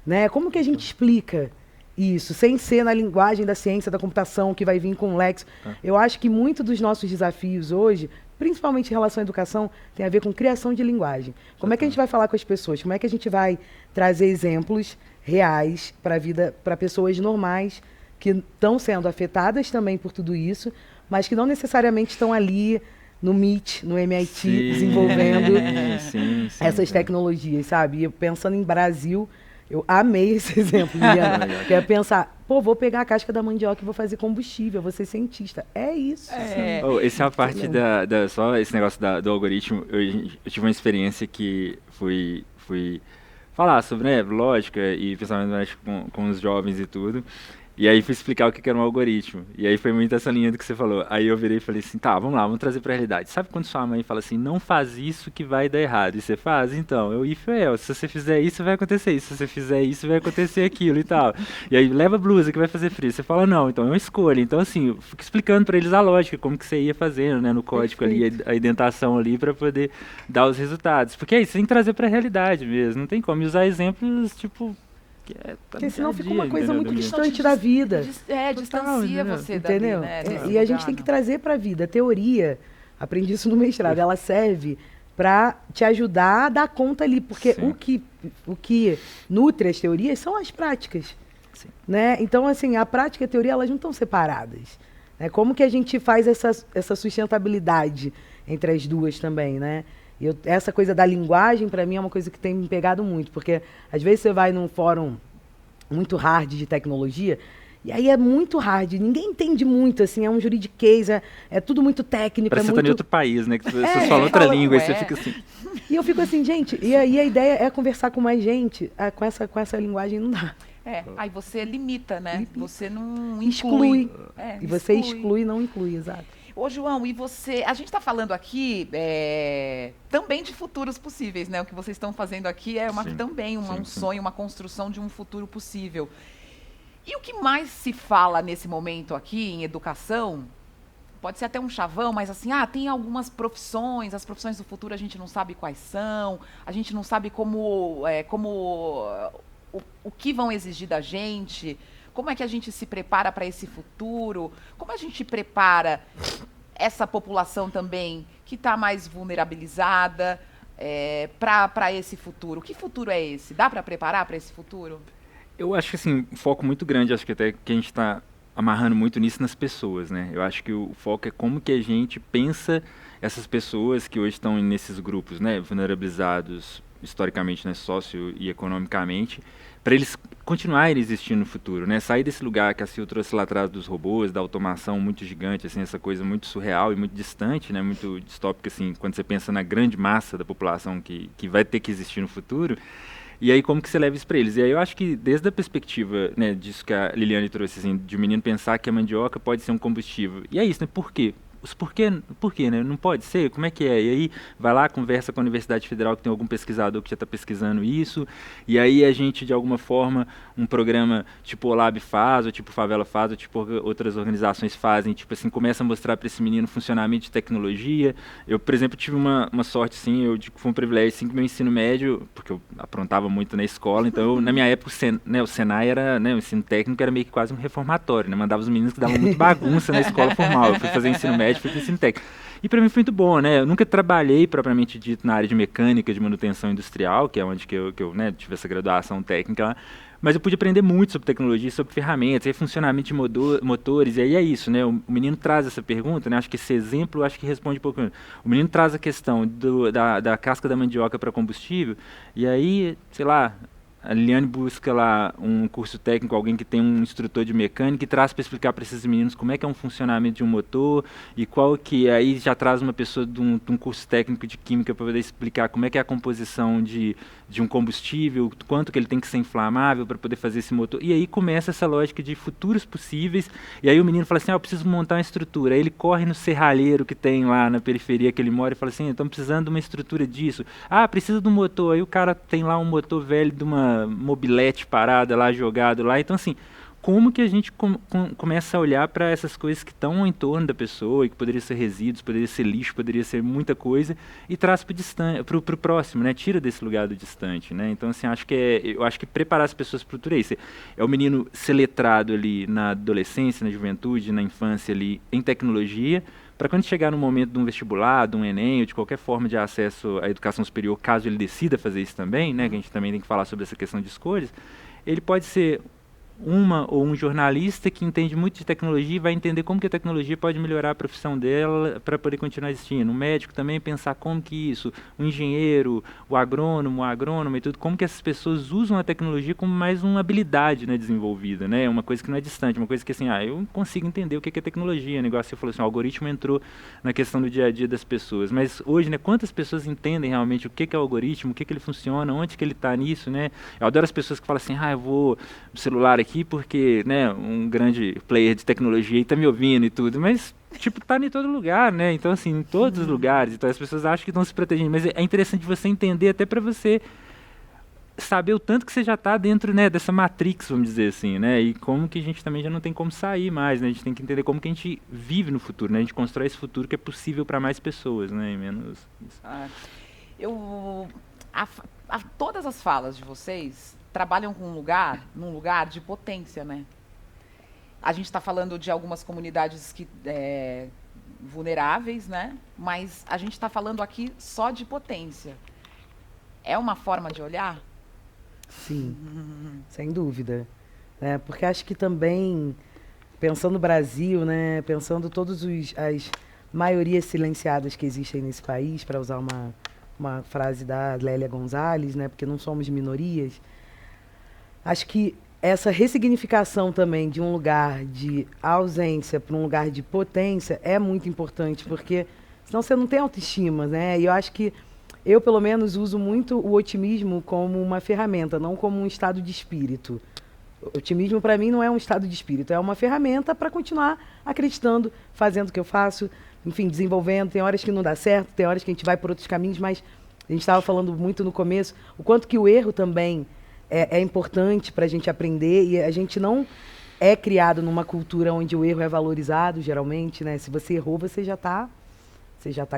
Né? Como que a gente explica isso, sem ser na linguagem da ciência, da computação, que vai vir com o lexo? Eu acho que muito dos nossos desafios hoje, principalmente em relação à educação, tem a ver com criação de linguagem. Como é que a gente vai falar com as pessoas? Como é que a gente vai trazer exemplos reais para a vida, para pessoas normais que estão sendo afetadas também por tudo isso, mas que não necessariamente estão ali no MIT, no MIT, desenvolvendo essas tecnologias, sabe? E eu, pensando em Brasil, eu amei esse exemplo, Liliana. Que é pensar, vou pegar a casca da mandioca e vou fazer combustível, vou ser cientista. É isso. Essa é a parte só esse negócio do algoritmo. Eu tive uma experiência que fui falar sobre, né, lógica e principalmente com os jovens e tudo. E aí fui explicar o que era um algoritmo. E aí foi muito essa linha do que você falou. Aí eu virei e falei assim, tá, vamos lá, vamos trazer pra realidade. Sabe quando sua mãe fala assim, não faz isso que vai dar errado? E você faz? Então, if or else. Se você fizer isso, vai acontecer isso. Se você fizer isso, vai acontecer aquilo e tal. E aí, leva a blusa que vai fazer frio. Você fala, não, então é uma escolha. Então, assim, eu fico explicando pra eles a lógica, como que você ia fazendo, né, no código ali, a indentação ali, pra poder dar os resultados. Porque é isso, você tem que trazer pra realidade mesmo. Não tem como. E usar exemplos, tipo... Porque senão fica uma coisa muito distante da vida. Distancia você entendeu? Dali, né? E a gente tem que trazer para a vida. A teoria, aprendi isso no mestrado, ela serve para te ajudar a dar conta ali. Porque o que nutre as teorias são as práticas. Né? Então, assim, a prática e a teoria, elas não estão separadas. Né? Como que a gente faz essa sustentabilidade entre as duas também, né? Essa coisa da linguagem, para mim, é uma coisa que tem me pegado muito, porque às vezes você vai num fórum muito hard de tecnologia, e aí é muito hard, ninguém entende muito, assim, é um juridiquês, é tudo muito técnico. Parece que você tá em outro país, né? Que as pessoas falam outra língua, e você fica assim... E eu fico assim, gente, e aí a ideia é conversar com mais gente, com essa linguagem não dá. Aí você limita, né? Você não exclui. E você exclui, não inclui, exato. Ô, João, e você... A gente está falando aqui também de futuros possíveis, né? O que vocês estão fazendo aqui é também um sonho, uma construção de um futuro possível. E o que mais se fala nesse momento aqui em educação, pode ser até um chavão, mas assim, tem algumas profissões, as profissões do futuro a gente não sabe quais são, a gente não sabe o que vão exigir da gente... Como é que a gente se prepara para esse futuro? Como a gente prepara essa população também que está mais vulnerabilizada? para esse futuro? Que futuro é esse? Dá para preparar para esse futuro? Eu acho que assim, um foco muito grande, acho que até que a gente está amarrando muito nisso nas pessoas, né? Eu acho que o foco é como que a gente pensa essas pessoas que hoje estão nesses grupos, né, vulnerabilizados historicamente, né, socio e economicamente, para eles continuarem existindo no futuro, né? Sair desse lugar que a Sil trouxe lá atrás dos robôs, da automação muito gigante, assim, essa coisa muito surreal e muito distante, né, muito distópica, assim, quando você pensa na grande massa da população que vai ter que existir no futuro. E aí, como que você leva isso para eles? E aí eu acho que desde a perspectiva, né, disso que a Liliane trouxe, assim, de o menino pensar que a mandioca pode ser um combustível. E é isso, né? Por quê? Por quê, né? Não pode ser? Como é que é? E aí vai lá, conversa com a Universidade Federal, que tem algum pesquisador que já está pesquisando isso, e aí a gente, de alguma forma, um programa tipo o Olab faz, ou tipo Favela faz, ou tipo outras organizações fazem, tipo assim, começa a mostrar para esse menino funcionamento de tecnologia. Eu, por exemplo, tive uma sorte, assim, foi um privilégio, assim, que meu ensino médio, porque eu aprontava muito na escola, então eu, na minha época o Senai era, né, o ensino técnico era meio que quase um reformatório, né? Mandava os meninos que davam muito bagunça na escola formal. Eu fui fazer ensino médio, fui para ensino técnico. E para mim foi muito bom, né? Eu nunca trabalhei propriamente dito na área de mecânica, de manutenção industrial, que é onde que eu né, tive essa graduação técnica lá, mas eu pude aprender muito sobre tecnologia, sobre ferramentas, e funcionamento de motores, e aí é isso, né? O menino traz essa pergunta, né? Acho que esse exemplo, acho que responde um pouco. O menino traz a questão da casca da mandioca para combustível, e aí, sei lá, a Liliane busca lá um curso técnico, alguém que tem um instrutor de mecânica e traz para explicar para esses meninos como é que é um funcionamento de um motor e qual que aí já traz uma pessoa de um curso técnico de química para poder explicar como é que é a composição de um combustível, quanto que ele tem que ser inflamável para poder fazer esse motor. E aí começa essa lógica de futuros possíveis. E aí o menino fala assim, eu preciso montar uma estrutura. Aí ele corre no serralheiro que tem lá na periferia que ele mora e fala assim, estamos precisando de uma estrutura disso. Ah, precisa de um motor. Aí o cara tem lá um motor velho de uma mobilete parada lá, jogado lá. Então, assim, como que a gente começa a olhar para essas coisas que estão em torno da pessoa e que poderia ser resíduos, poderia ser lixo, poderia ser muita coisa e traz para o próximo, né? Tira desse lugar do distante, né? Então, assim, eu acho que preparar as pessoas para o futuro é isso. É o menino ser letrado ali na adolescência, na juventude, na infância ali em tecnologia, para quando chegar no momento de um vestibular, de um Enem, ou de qualquer forma de acesso à educação superior, caso ele decida fazer isso também, né, que a gente também tem que falar sobre essa questão de escolhas, ele pode ser uma ou um jornalista que entende muito de tecnologia e vai entender como que a tecnologia pode melhorar a profissão dela para poder continuar existindo. Um médico também pensar como que isso, o engenheiro, o agrônomo, a agrônoma e tudo, como que essas pessoas usam a tecnologia como mais uma habilidade, né, desenvolvida, né, uma coisa que não é distante, uma coisa que assim, eu consigo entender o que é tecnologia, negócio, você falou assim, o algoritmo entrou na questão do dia a dia das pessoas, mas hoje, né, quantas pessoas entendem realmente o que é o algoritmo, o que ele funciona, onde que ele está nisso, né, eu adoro as pessoas que falam assim, eu vou no celular aqui porque, né, um grande player de tecnologia está me ouvindo e tudo, mas, tipo, tá em todo lugar, né, então, assim, em todos os lugares, então as pessoas acham que estão se protegendo, mas é interessante você entender até para você saber o tanto que você já está dentro, né, dessa matrix, vamos dizer assim, né, e como que a gente também já não tem como sair mais, né, a gente tem que entender como que a gente vive no futuro, né, a gente constrói esse futuro que é possível para mais pessoas, né, e menos isso. Todas as falas de vocês trabalham com num lugar de potência, né? A gente está falando de algumas comunidades vulneráveis, né? Mas a gente está falando aqui só de potência. É uma forma de olhar? Sim, sem dúvida. Porque acho que também, pensando no Brasil, né? Pensando todas as maiorias silenciadas que existem nesse país, para usar uma frase da Lélia Gonzalez, né? Porque não somos minorias. Acho que essa ressignificação também de um lugar de ausência para um lugar de potência é muito importante, porque senão você não tem autoestima, né? E eu acho que eu, pelo menos, uso muito o otimismo como uma ferramenta, não como um estado de espírito. O otimismo, para mim, não é um estado de espírito, é uma ferramenta para continuar acreditando, fazendo o que eu faço, enfim, desenvolvendo. Tem horas que não dá certo, tem horas que a gente vai por outros caminhos, mas a gente estava falando muito no começo, o quanto que o erro também é importante para a gente aprender, e a gente não é criado numa cultura onde o erro é valorizado, geralmente, né? Se você errou, você já está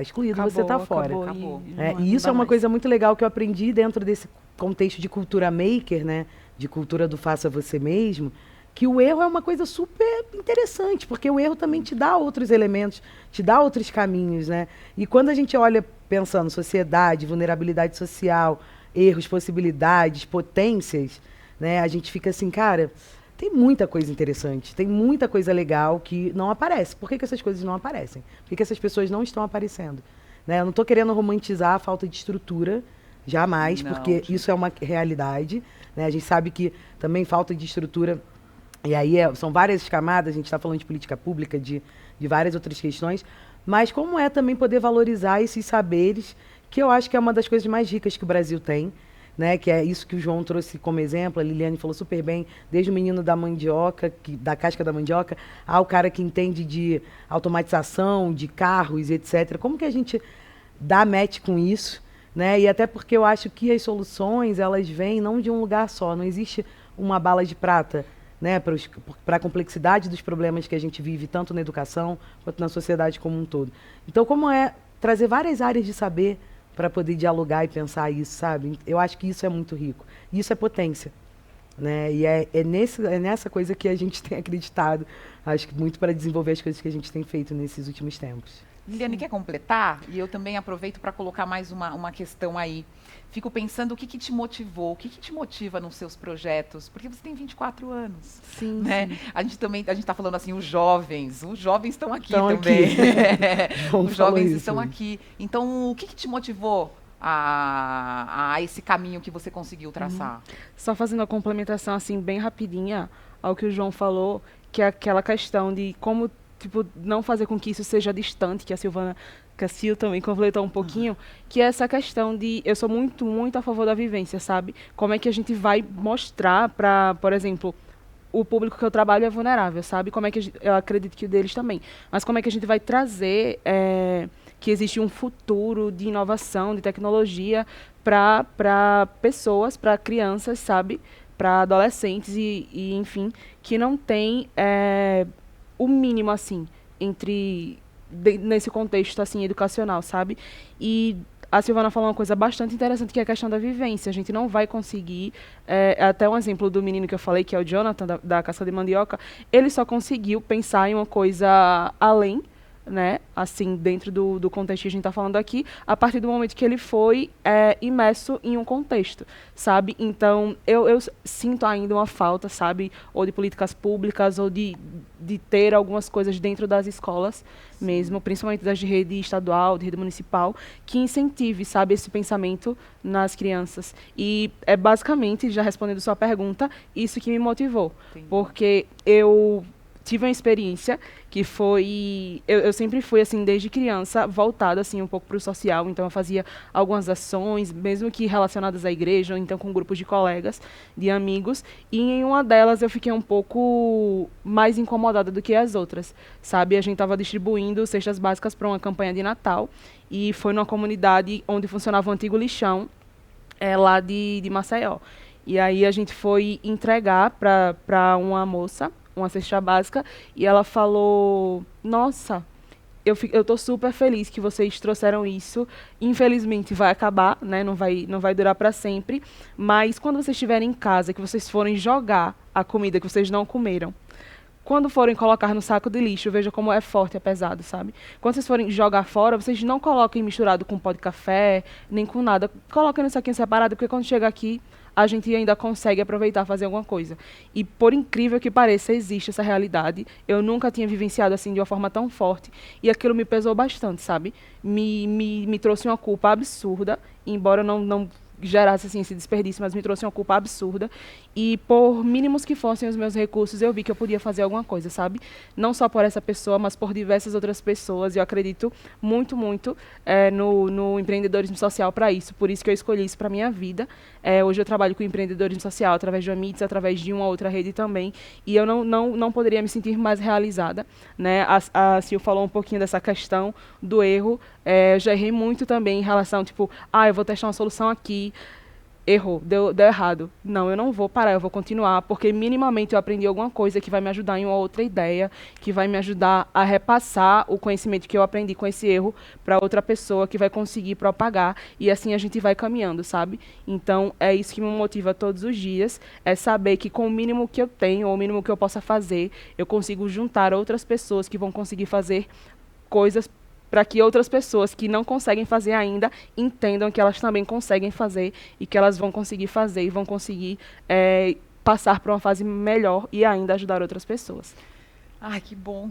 excluído, você está fora. Acabou. E isso é uma coisa muito legal que eu aprendi dentro desse contexto de cultura maker, né? De cultura do faça você mesmo, que o erro é uma coisa super interessante, porque o erro também te dá outros elementos, te dá outros caminhos, né? E quando a gente olha pensando sociedade, vulnerabilidade social, erros, possibilidades, potências, né? A gente fica assim, cara, tem muita coisa interessante, tem muita coisa legal que não aparece. Por que que essas coisas não aparecem? Por que que essas pessoas não estão aparecendo? Né? Eu não estou querendo romantizar a falta de estrutura, jamais, Não, porque gente. isso é uma realidade, né? A gente sabe que também falta de estrutura, e aí são várias camadas, a gente está falando de política pública, de várias outras questões, mas como é também poder valorizar esses saberes, que eu acho que é uma das coisas mais ricas que o Brasil tem, né? Que é isso que o João trouxe como exemplo, a Liliane falou super bem, desde o menino da mandioca, da casca da mandioca, ao cara que entende de automatização, de carros, etc. Como que a gente dá match com isso, né? E até porque eu acho que as soluções, elas vêm não de um lugar só, não existe uma bala de prata, né, para a complexidade dos problemas que a gente vive, tanto na educação quanto na sociedade como um todo. Então, como é trazer várias áreas de saber para poder dialogar e pensar isso, sabe? Eu acho que isso é muito rico. Isso é potência, né? E é nessa coisa que a gente tem acreditado, acho que muito para desenvolver as coisas que a gente tem feito nesses últimos tempos. Liliane, quer completar? E eu também aproveito para colocar mais uma questão aí. Fico pensando o que te motivou, o que te motiva nos seus projetos, porque você tem 24 anos. Sim, Né? sim. A gente está falando assim, os jovens estão aqui Estão também. aqui. João Os falou jovens isso. estão aqui. Então, o que te motivou a esse caminho que você conseguiu traçar? Só fazendo uma complementação assim bem rapidinha ao que o João falou, que é aquela questão de como tipo não fazer com que isso seja distante, que a Sil também completou um pouquinho, que é essa questão de eu sou muito muito a favor da vivência, sabe? Como é que a gente vai mostrar para, por exemplo, o público que eu trabalho é vulnerável, sabe? Como é que eu acredito que o deles também. Mas como é que a gente vai trazer que existe um futuro de inovação, de tecnologia para pessoas, para crianças, sabe? Para adolescentes e, enfim, que não tem o mínimo, assim, nesse contexto, assim, educacional, sabe? E a Silvana falou uma coisa bastante interessante, que é a questão da vivência. A gente não vai conseguir... até um exemplo do menino que eu falei, que é o Jonathan, da casca de mandioca, ele só conseguiu pensar em uma coisa além, né, assim, dentro do contexto que a gente está falando aqui, a partir do momento que ele foi imerso em um contexto, sabe? Então, eu sinto ainda uma falta, sabe, ou de políticas públicas, ou de ter algumas coisas dentro das escolas mesmo, principalmente das de rede estadual, de rede municipal, que incentive, sabe, esse pensamento nas crianças. E é basicamente, já respondendo sua pergunta, isso que me motivou. Entendi. Porque eu tive uma experiência que foi... Eu sempre fui, assim, desde criança, voltada, assim, um pouco para o social. Então, eu fazia algumas ações, mesmo que relacionadas à igreja, ou então com grupos de colegas, de amigos. E em uma delas, eu fiquei um pouco mais incomodada do que as outras, sabe? A gente estava distribuindo cestas básicas para uma campanha de Natal. E foi numa comunidade onde funcionava o antigo lixão, lá de Maceió. E aí, a gente foi entregar para uma moça uma cesta básica, e ela falou, nossa, eu tô super feliz que vocês trouxeram isso, infelizmente vai acabar, né, não vai durar para sempre, mas quando vocês estiverem em casa, que vocês forem jogar a comida que vocês não comeram, quando forem colocar no saco de lixo, veja como é forte e é pesado, sabe? Quando vocês forem jogar fora, vocês não coloquem misturado com pó de café, nem com nada, coloquem no saquinho separado, porque quando chega aqui, a gente ainda consegue aproveitar, fazer alguma coisa. E, por incrível que pareça, existe essa realidade. Eu nunca tinha vivenciado assim de uma forma tão forte. E aquilo me pesou bastante, sabe? Me trouxe uma culpa absurda, embora eu não gerasse assim, esse desperdício, mas me trouxe uma culpa absurda. E, por mínimos que fossem os meus recursos, eu vi que eu podia fazer alguma coisa, sabe? Não só por essa pessoa, mas por diversas outras pessoas. E eu acredito muito, muito no empreendedorismo social para isso. Por isso que eu escolhi isso para minha vida. Hoje eu trabalho com empreendedorismo social através de uma MITS, através de uma outra rede também. E eu não poderia me sentir mais realizada, né? A Sil falou um pouquinho dessa questão do erro. Eu já errei muito também em relação, tipo, eu vou testar uma solução aqui, errou, deu errado. Não, eu não vou parar, eu vou continuar, porque minimamente eu aprendi alguma coisa que vai me ajudar em uma outra ideia, que vai me ajudar a repassar o conhecimento que eu aprendi com esse erro para outra pessoa que vai conseguir propagar, e assim a gente vai caminhando, sabe? Então, é isso que me motiva todos os dias, é saber que com o mínimo que eu tenho, ou o mínimo que eu possa fazer, eu consigo juntar outras pessoas que vão conseguir fazer coisas para que outras pessoas que não conseguem fazer ainda entendam que elas também conseguem fazer e que elas vão conseguir fazer e vão conseguir passar por uma fase melhor e ainda ajudar outras pessoas. Ai, que bom.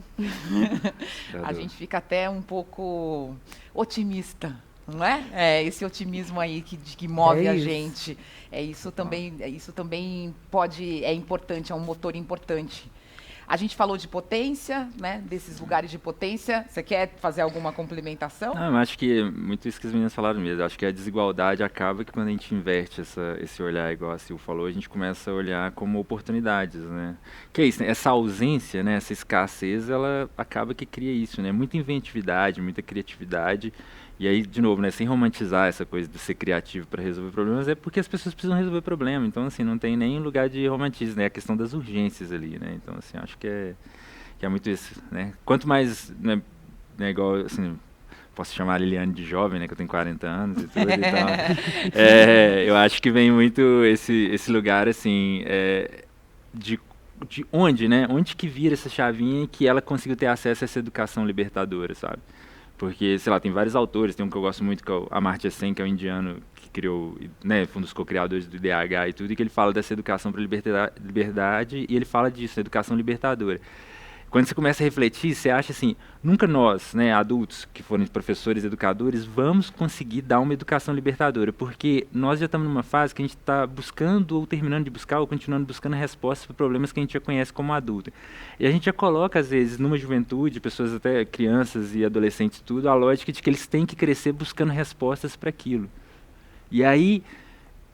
A gente fica até um pouco otimista, não é? É esse otimismo aí que move a gente. Isso também é importante, é um motor importante. A gente falou de potência, né? Desses lugares de potência. Você quer fazer alguma complementação? Não, eu acho que é muito isso que as meninas falaram mesmo. Eu acho que a desigualdade acaba que quando a gente inverte esse olhar, igual a Sil falou, a gente começa a olhar como oportunidades, né? Que é isso, né? Essa ausência, né? Essa escassez, ela acaba que cria isso, né? Muita inventividade, muita criatividade. E aí, de novo, né, sem romantizar essa coisa de ser criativo para resolver problemas, é porque as pessoas precisam resolver problema. Então, assim, não tem nem lugar de romantismo, né? É a questão das urgências ali, né? Então, assim, acho que é muito isso, né? Quanto mais, né, igual, assim, posso chamar a Liliane de jovem, né, que eu tenho 40 anos e tudo e tal. Eu acho que vem muito esse lugar, assim, de onde, né? Onde que vira essa chavinha que ela conseguiu ter acesso a essa educação libertadora, sabe? Porque, sei lá, tem vários autores, tem um que eu gosto muito, que é o Amartya Sen, que é um indiano que criou, né, foi um dos co-criadores do IDH e tudo, e que ele fala dessa educação para liberdade, e ele fala disso, educação libertadora. Quando você começa a refletir, você acha assim, nunca nós, né, adultos, que foram professores, educadores, vamos conseguir dar uma educação libertadora, porque nós já estamos numa fase que a gente está buscando, ou terminando de buscar, ou continuando buscando respostas para problemas que a gente já conhece como adulto. E a gente já coloca, às vezes, numa juventude, pessoas até crianças e adolescentes, tudo, a lógica de que eles têm que crescer buscando respostas para aquilo. E aí,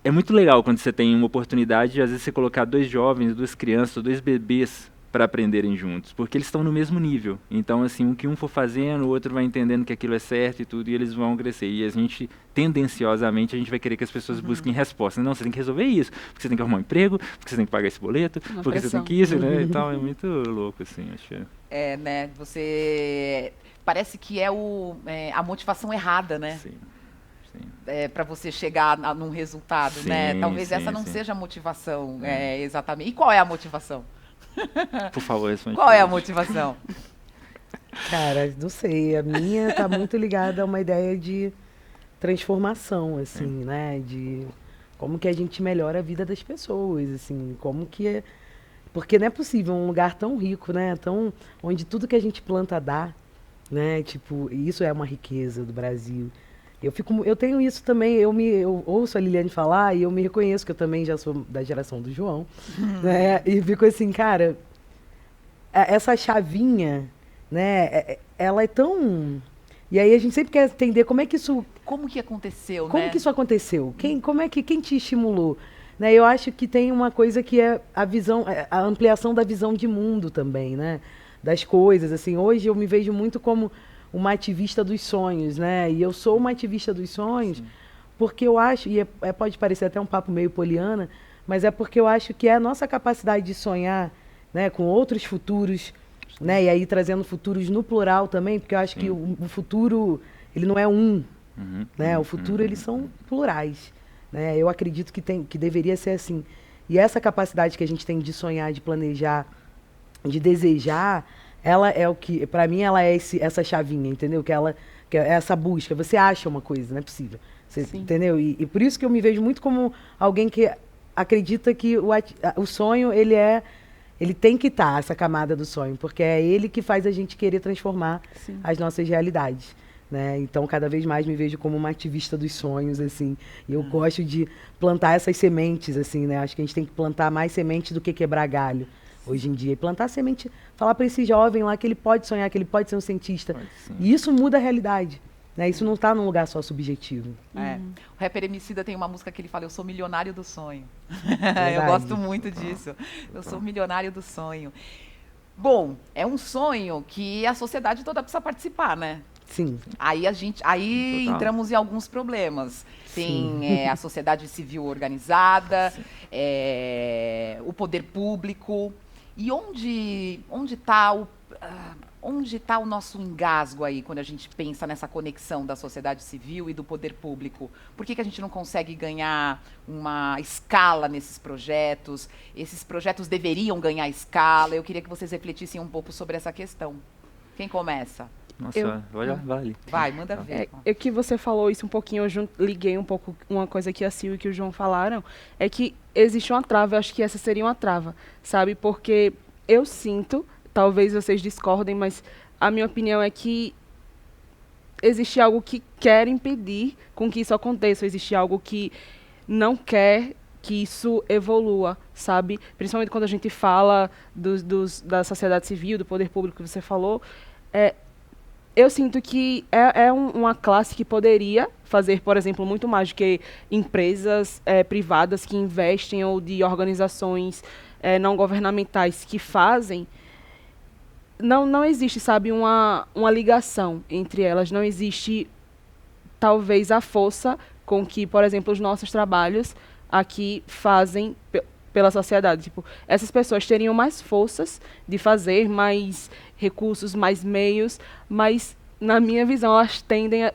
é muito legal quando você tem uma oportunidade de, às vezes, você colocar 2 jovens, 2 crianças, 2 bebês para aprenderem juntos, porque eles estão no mesmo nível. Então, assim, o que um for fazendo, o outro vai entendendo que aquilo é certo e tudo, e eles vão crescer. E a gente, tendenciosamente, a gente vai querer que as pessoas busquem respostas. Não, você tem que resolver isso, porque você tem que arrumar um emprego, porque você tem que pagar esse boleto, porque você tem que isso, né? E tal, é muito louco, assim, acho que né? Você... Parece que a motivação errada, né? Sim. Para você chegar num resultado, Sim, né? Talvez essa não seja a motivação, exatamente. E qual é a motivação? Por favor, responde. Qual é a motivação? Cara, não sei. A minha tá muito ligada a uma ideia de transformação, assim, né? De como que a gente melhora a vida das pessoas, assim, como que porque não é possível um lugar tão rico, né? Onde tudo que a gente planta dá, né? Tipo, isso é uma riqueza do Brasil. Eu tenho isso também, eu ouço a Liliane falar e eu me reconheço que eu também já sou da geração do João, né? E fico assim, cara, essa chavinha, né? Ela é tão... E aí a gente sempre quer entender como é que isso... Como que aconteceu, Como né? que isso aconteceu? Quem te estimulou? Né? Eu acho que tem uma coisa que é a visão, a ampliação da visão de mundo também, né? Das coisas, assim. Hoje eu me vejo muito como uma ativista dos sonhos, né? E eu sou uma ativista dos sonhos porque eu acho, e pode parecer até um papo meio poliana, mas é porque eu acho que é a nossa capacidade de sonhar, né, com outros futuros, né? E aí trazendo futuros no plural também, porque eu acho que o futuro, ele não é né? O futuro, eles são plurais, né? Eu acredito que deveria ser assim. E essa capacidade que a gente tem de sonhar, de planejar, de desejar, ela é o que, para mim, ela é essa chavinha, entendeu? Que é essa busca. Você acha uma coisa, não é possível. Você, entendeu? E por isso que eu me vejo muito como alguém que acredita que o sonho, ele tem que estar, essa camada do sonho, porque é ele que faz a gente querer transformar as nossas realidades. Né? Então, cada vez mais me vejo como uma ativista dos sonhos, assim. E eu gosto de plantar essas sementes, assim, né? Acho que a gente tem que plantar mais sementes do que quebrar galho hoje em dia. E plantar semente, falar para esse jovem lá que ele pode sonhar, que ele pode ser um cientista. E isso muda a realidade. Né? Isso não está num lugar só subjetivo. O rapper Emicida tem uma música que ele fala, eu sou milionário do sonho. Eu Verdade. gosto muito disso. Eu sou milionário do sonho. Bom, é um sonho que a sociedade toda precisa participar, né? Sim. Aí entramos em alguns problemas. Tem a sociedade civil organizada, o poder público. E onde está o nosso engasgo aí, quando a gente pensa nessa conexão da sociedade civil e do poder público? Por que a gente não consegue ganhar uma escala nesses projetos? Esses projetos deveriam ganhar escala. Eu queria que vocês refletissem um pouco sobre essa questão. Quem começa? Nossa, vai ali. Vai, manda ver. É que você falou isso um pouquinho, eu liguei um pouco uma coisa que a Sil e que o João falaram, é que existe uma trava, eu acho que essa seria uma trava, sabe? Porque eu sinto, talvez vocês discordem, mas a minha opinião é que existe algo que quer impedir com que isso aconteça, existe algo que não quer que isso evolua, sabe? Principalmente quando a gente fala da sociedade civil, do poder público que você falou, eu sinto que é uma classe que poderia fazer, por exemplo, muito mais do que empresas privadas que investem ou de organizações não governamentais que fazem. Não existe, sabe, uma ligação entre elas, não existe, talvez, a força com que, por exemplo, os nossos trabalhos aqui fazem pela sociedade. Tipo, essas pessoas teriam mais forças de fazer, mais recursos, mais meios, mas, na minha visão,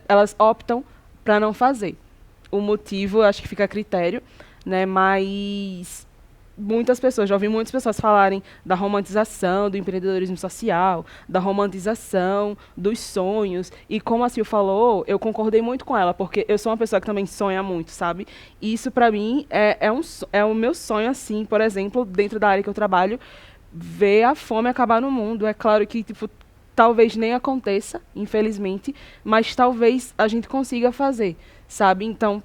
elas optam para não fazer. O motivo, acho que fica a critério, né, mas já ouvi muitas pessoas falarem da romantização do empreendedorismo social, da romantização dos sonhos, e como a Sil falou, eu concordei muito com ela, porque eu sou uma pessoa que também sonha muito, sabe? E isso, para mim, é o meu sonho, assim, por exemplo, dentro da área que eu trabalho, ver a fome acabar no mundo. É claro que, tipo, talvez nem aconteça, infelizmente, mas talvez a gente consiga fazer, sabe? Então,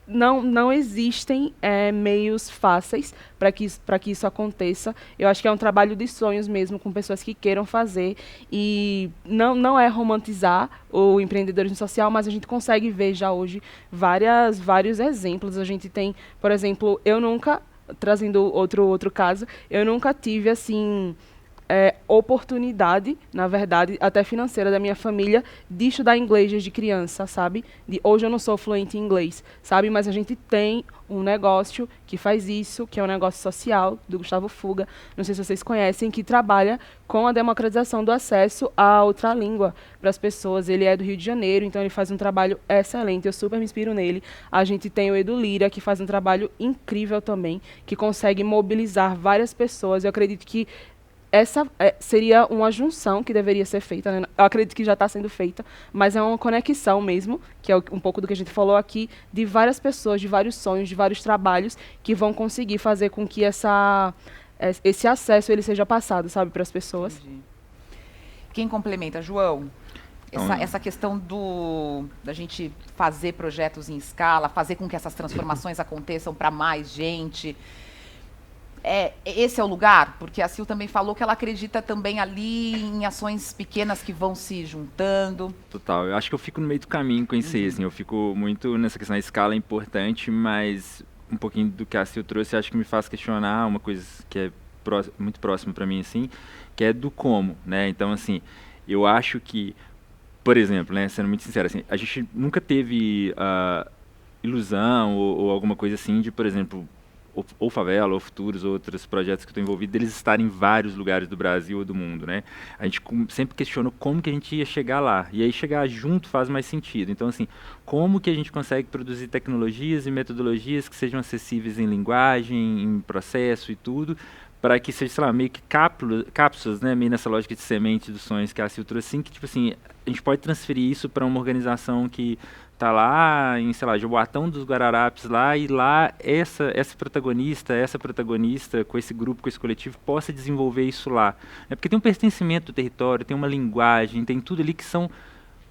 não existem meios fáceis para que isso aconteça. Eu acho que é um trabalho de sonhos mesmo, com pessoas que queiram fazer. E não é romantizar o empreendedorismo social, mas a gente consegue ver já hoje vários exemplos. A gente tem, por exemplo, trazendo outro caso, eu nunca tive, assim, oportunidade, na verdade, até financeira da minha família, de estudar inglês desde criança, sabe? Hoje eu não sou fluente em inglês, sabe? Mas a gente tem um negócio que faz isso, que é um negócio social, do Gustavo Fuga, não sei se vocês conhecem, que trabalha com a democratização do acesso à outra língua para as pessoas. Ele é do Rio de Janeiro, então ele faz um trabalho excelente, eu super me inspiro nele. A gente tem o Edu Lira, que faz um trabalho incrível também, que consegue mobilizar várias pessoas. Eu acredito que essa seria uma junção que deveria ser feita, né? Eu acredito que já está sendo feita, mas é uma conexão mesmo, que é um pouco do que a gente falou aqui, de várias pessoas, de vários sonhos, de vários trabalhos que vão conseguir fazer com que esse acesso ele seja passado, sabe, para as pessoas. Entendi. Quem complementa, João? Essa questão da gente fazer projetos em escala, fazer com que essas transformações aconteçam para mais gente. Esse é o lugar? Porque a Sil também falou que ela acredita também ali em ações pequenas que vão se juntando. Total, eu acho que eu fico no meio do caminho com isso aí, assim, eu fico muito nessa questão, a escala é importante, mas um pouquinho do que a Sil trouxe, acho que me faz questionar uma coisa que é muito próxima para mim, assim, que é do como, né? Então, assim, eu acho que, por exemplo, né, sendo muito sincero, assim, a gente nunca teve ilusão ou alguma coisa assim de, por exemplo, ou Favela, ou Futuros, ou outros projetos que eu estou envolvido, deles estarem em vários lugares do Brasil ou do mundo, né? A gente sempre questiona como que a gente ia chegar lá, e aí chegar junto faz mais sentido. Então, assim, como que a gente consegue produzir tecnologias e metodologias que sejam acessíveis em linguagem, em processo e tudo, para que seja, sei lá, meio que cápsulas, né, meio nessa lógica de semente dos sonhos que a Sil trouxe, assim, que, tipo assim, a gente pode transferir isso para uma organização que tá lá em, sei lá, Jaboatão dos Guararapes lá, e lá essa protagonista com esse grupo, com esse coletivo, possa desenvolver isso lá. É porque tem um pertencimento do território, tem uma linguagem, tem tudo ali que são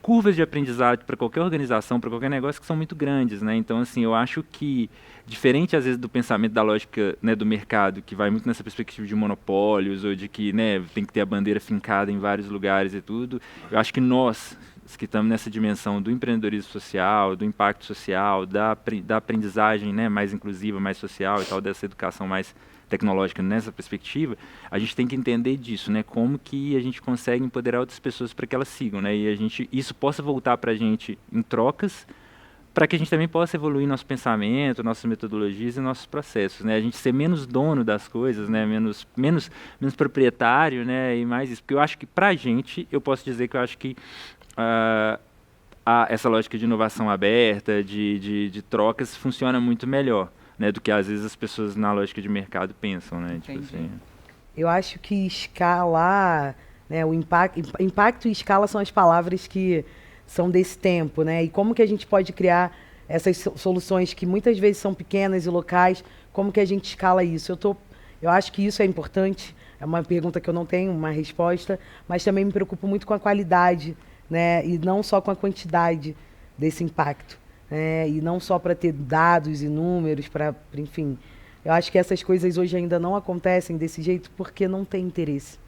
curvas de aprendizado para qualquer organização, para qualquer negócio, que são muito grandes, né? Então, assim, eu acho que, diferente às vezes do pensamento da lógica, né, do mercado, que vai muito nessa perspectiva de monopólios, ou de que, né, tem que ter a bandeira fincada em vários lugares e tudo, eu acho que nós que estamos nessa dimensão do empreendedorismo social, do impacto social, da aprendizagem, né, mais inclusiva, mais social e tal, dessa educação mais tecnológica nessa perspectiva, a gente tem que entender disso, né, como que a gente consegue empoderar outras pessoas para que elas sigam, né, e isso possa voltar para a gente em trocas, para que a gente também possa evoluir nosso pensamento, nossas metodologias e nossos processos, né, a gente ser menos dono das coisas, né, menos proprietário, né, e mais isso, porque eu acho que para a gente, eu posso dizer que eu acho que essa lógica de inovação aberta, de trocas, funciona muito melhor, né, do que às vezes as pessoas na lógica de mercado pensam, né? Tipo assim. Eu acho que escalar né? O impacto e escala são as palavras que são desse tempo, né? E como que a gente pode criar essas soluções que muitas vezes são pequenas e locais, como que a gente escala isso? Eu acho que isso é importante, é uma pergunta que eu não tenho uma resposta, mas também me preocupo muito com a qualidade, né? E não só com a quantidade desse impacto, né? E não só para ter dados e números, enfim. Eu acho que essas coisas hoje ainda não acontecem desse jeito porque não tem interesse,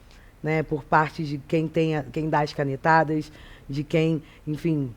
né? Por parte de quem dá as canetadas, de quem, enfim,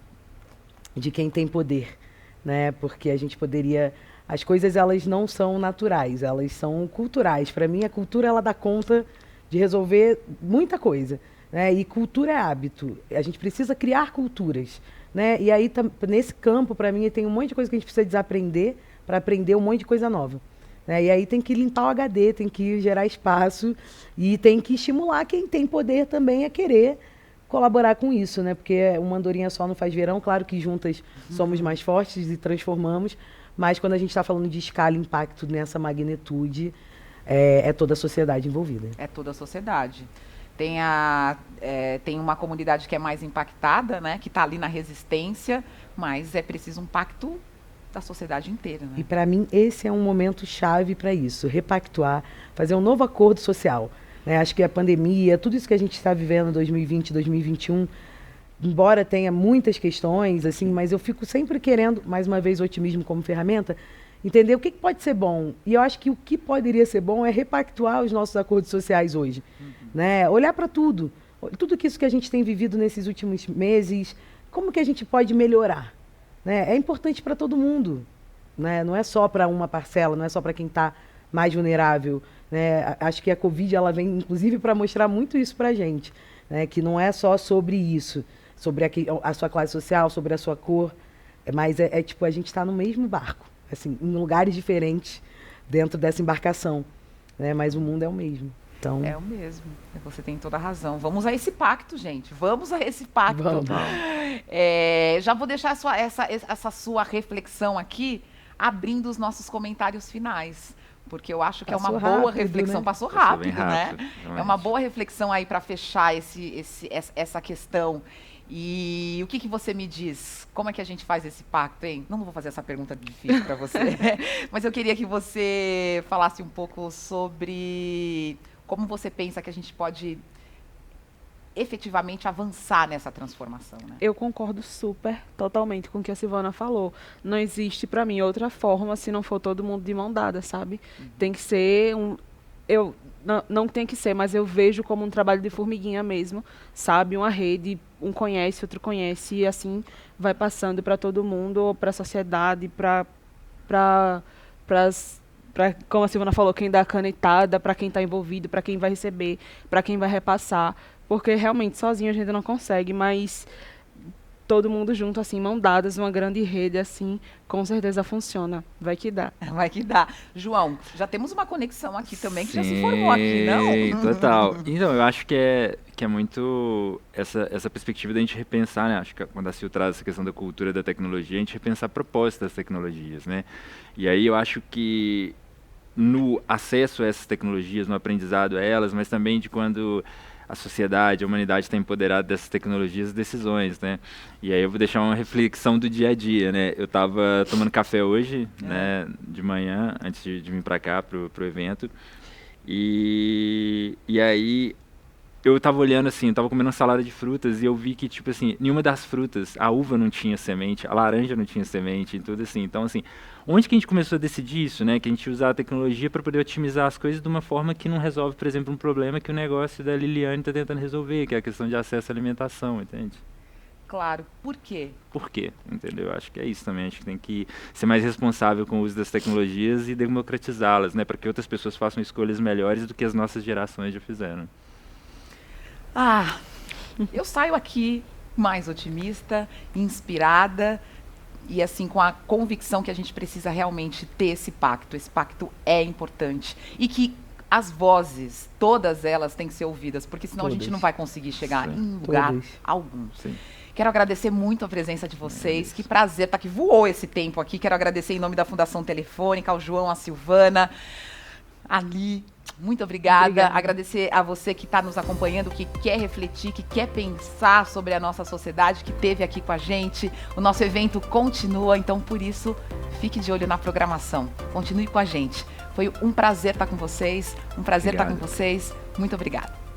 de quem tem poder, né? Porque a gente poderia... As coisas, elas não são naturais, elas são culturais. Para mim, a cultura, ela dá conta de resolver muita coisa, né? E cultura é hábito. A gente precisa criar culturas, né? E aí, nesse campo, para mim, tem um monte de coisa que a gente precisa desaprender para aprender um monte de coisa nova, né? E aí tem que limpar o HD, tem que gerar espaço e tem que estimular quem tem poder também a querer colaborar com isso, né? Porque uma andorinha só não faz verão. Claro que juntas somos mais fortes e transformamos, mas quando a gente está falando de escala e impacto nessa magnitude, é toda a sociedade envolvida. É toda a sociedade. Tem uma comunidade que é mais impactada, né? Que está ali na resistência, mas é preciso um pacto da sociedade inteira, né? E para mim esse é um momento chave para isso, repactuar, fazer um novo acordo social, né? Acho que a pandemia, tudo isso que a gente está vivendo em 2020, 2021, embora tenha muitas questões, assim, mas eu fico sempre querendo, mais uma vez, o otimismo como ferramenta, entender o que pode ser bom. E eu acho que o que poderia ser bom é repactuar os nossos acordos sociais hoje, né? Olhar para tudo que isso que a gente tem vivido nesses últimos meses, como que a gente pode melhorar, né? É importante para todo mundo, né? Não é só para uma parcela, não é só para quem está mais vulnerável, né? Acho que a Covid, ela vem, inclusive, para mostrar muito isso para a gente, né? Que não é só sobre isso, sobre a sua classe social, sobre a sua cor, mas tipo, a gente está no mesmo barco, assim, em lugares diferentes dentro dessa embarcação, né? Mas o mundo é o mesmo. Então... É o mesmo. Você tem toda a razão. Vamos a esse pacto, gente. Vamos a esse pacto. Vamos. Já vou deixar essa sua reflexão aqui, abrindo os nossos comentários finais. Porque eu acho que Passou é uma boa rápido, reflexão. né? Passou Bem rápido, rápido, né? realmente. É uma boa reflexão aí para fechar essa questão. E o que você me diz? Como é que a gente faz esse pacto, hein? Não vou fazer essa pergunta difícil para você, mas eu queria que você falasse um pouco sobre como você pensa que a gente pode efetivamente avançar nessa transformação, né? Eu concordo totalmente com o que a Silvana falou. Não existe, para mim, outra forma se não for todo mundo de mão dada, sabe? Tem que ser não tem que ser, mas eu vejo como um trabalho de formiguinha mesmo, sabe? Uma rede, um conhece, outro conhece, e assim vai passando para todo mundo, para a sociedade, para como a Silvana falou, quem dá a canetada, para quem está envolvido, para quem vai receber, para quem vai repassar, porque realmente sozinho a gente não consegue, mas todo mundo junto, assim, mão dadas, uma grande rede, assim, com certeza funciona. Vai que dá. Vai que dá. João, já temos uma conexão aqui também, que já se formou aqui, não? Sim, total. Então, eu acho que é muito essa perspectiva da gente repensar, né? Acho que quando a Sil traz essa questão da cultura da tecnologia, a gente repensar a proposta das tecnologias, né? E aí eu acho que no acesso a essas tecnologias, no aprendizado a elas, mas também de quando a sociedade, a humanidade está empoderada dessas tecnologias e decisões, né? E aí eu vou deixar uma reflexão do dia a dia, né? Eu estava tomando café hoje, né, de manhã, antes de vir para cá, pro evento, e aí eu estava olhando assim, eu estava comendo uma salada de frutas e eu vi que, tipo assim, nenhuma das frutas, a uva não tinha semente, a laranja não tinha semente, e tudo assim. Então, assim, onde que a gente começou a decidir isso, né? Que a gente usar a tecnologia para poder otimizar as coisas de uma forma que não resolve, por exemplo, um problema que o negócio da Liliane está tentando resolver, que é a questão de acesso à alimentação, entende? Claro. Por quê? Por quê? Entendeu? Eu acho que é isso também. Acho que tem que ser mais responsável com o uso das tecnologias e democratizá-las, né? Para que outras pessoas façam escolhas melhores do que as nossas gerações já fizeram. Eu saio aqui mais otimista, inspirada e assim com a convicção que a gente precisa realmente ter esse pacto. Esse pacto é importante e que as vozes, todas elas, têm que ser ouvidas, porque senão a gente não vai conseguir chegar em lugar algum. Sim. Quero agradecer muito a presença de vocês. Que prazer estar aqui. Voou esse tempo aqui. Quero agradecer em nome da Fundação Telefônica, ao João, à Silvana, ali. Muito obrigada. Obrigada. Agradecer a você que está nos acompanhando, que quer refletir, que quer pensar sobre a nossa sociedade, que esteve aqui com a gente. O nosso evento continua, então por isso, fique de olho na programação. Continue com a gente. Foi um prazer estar com vocês, um prazer estar com vocês. Muito obrigada.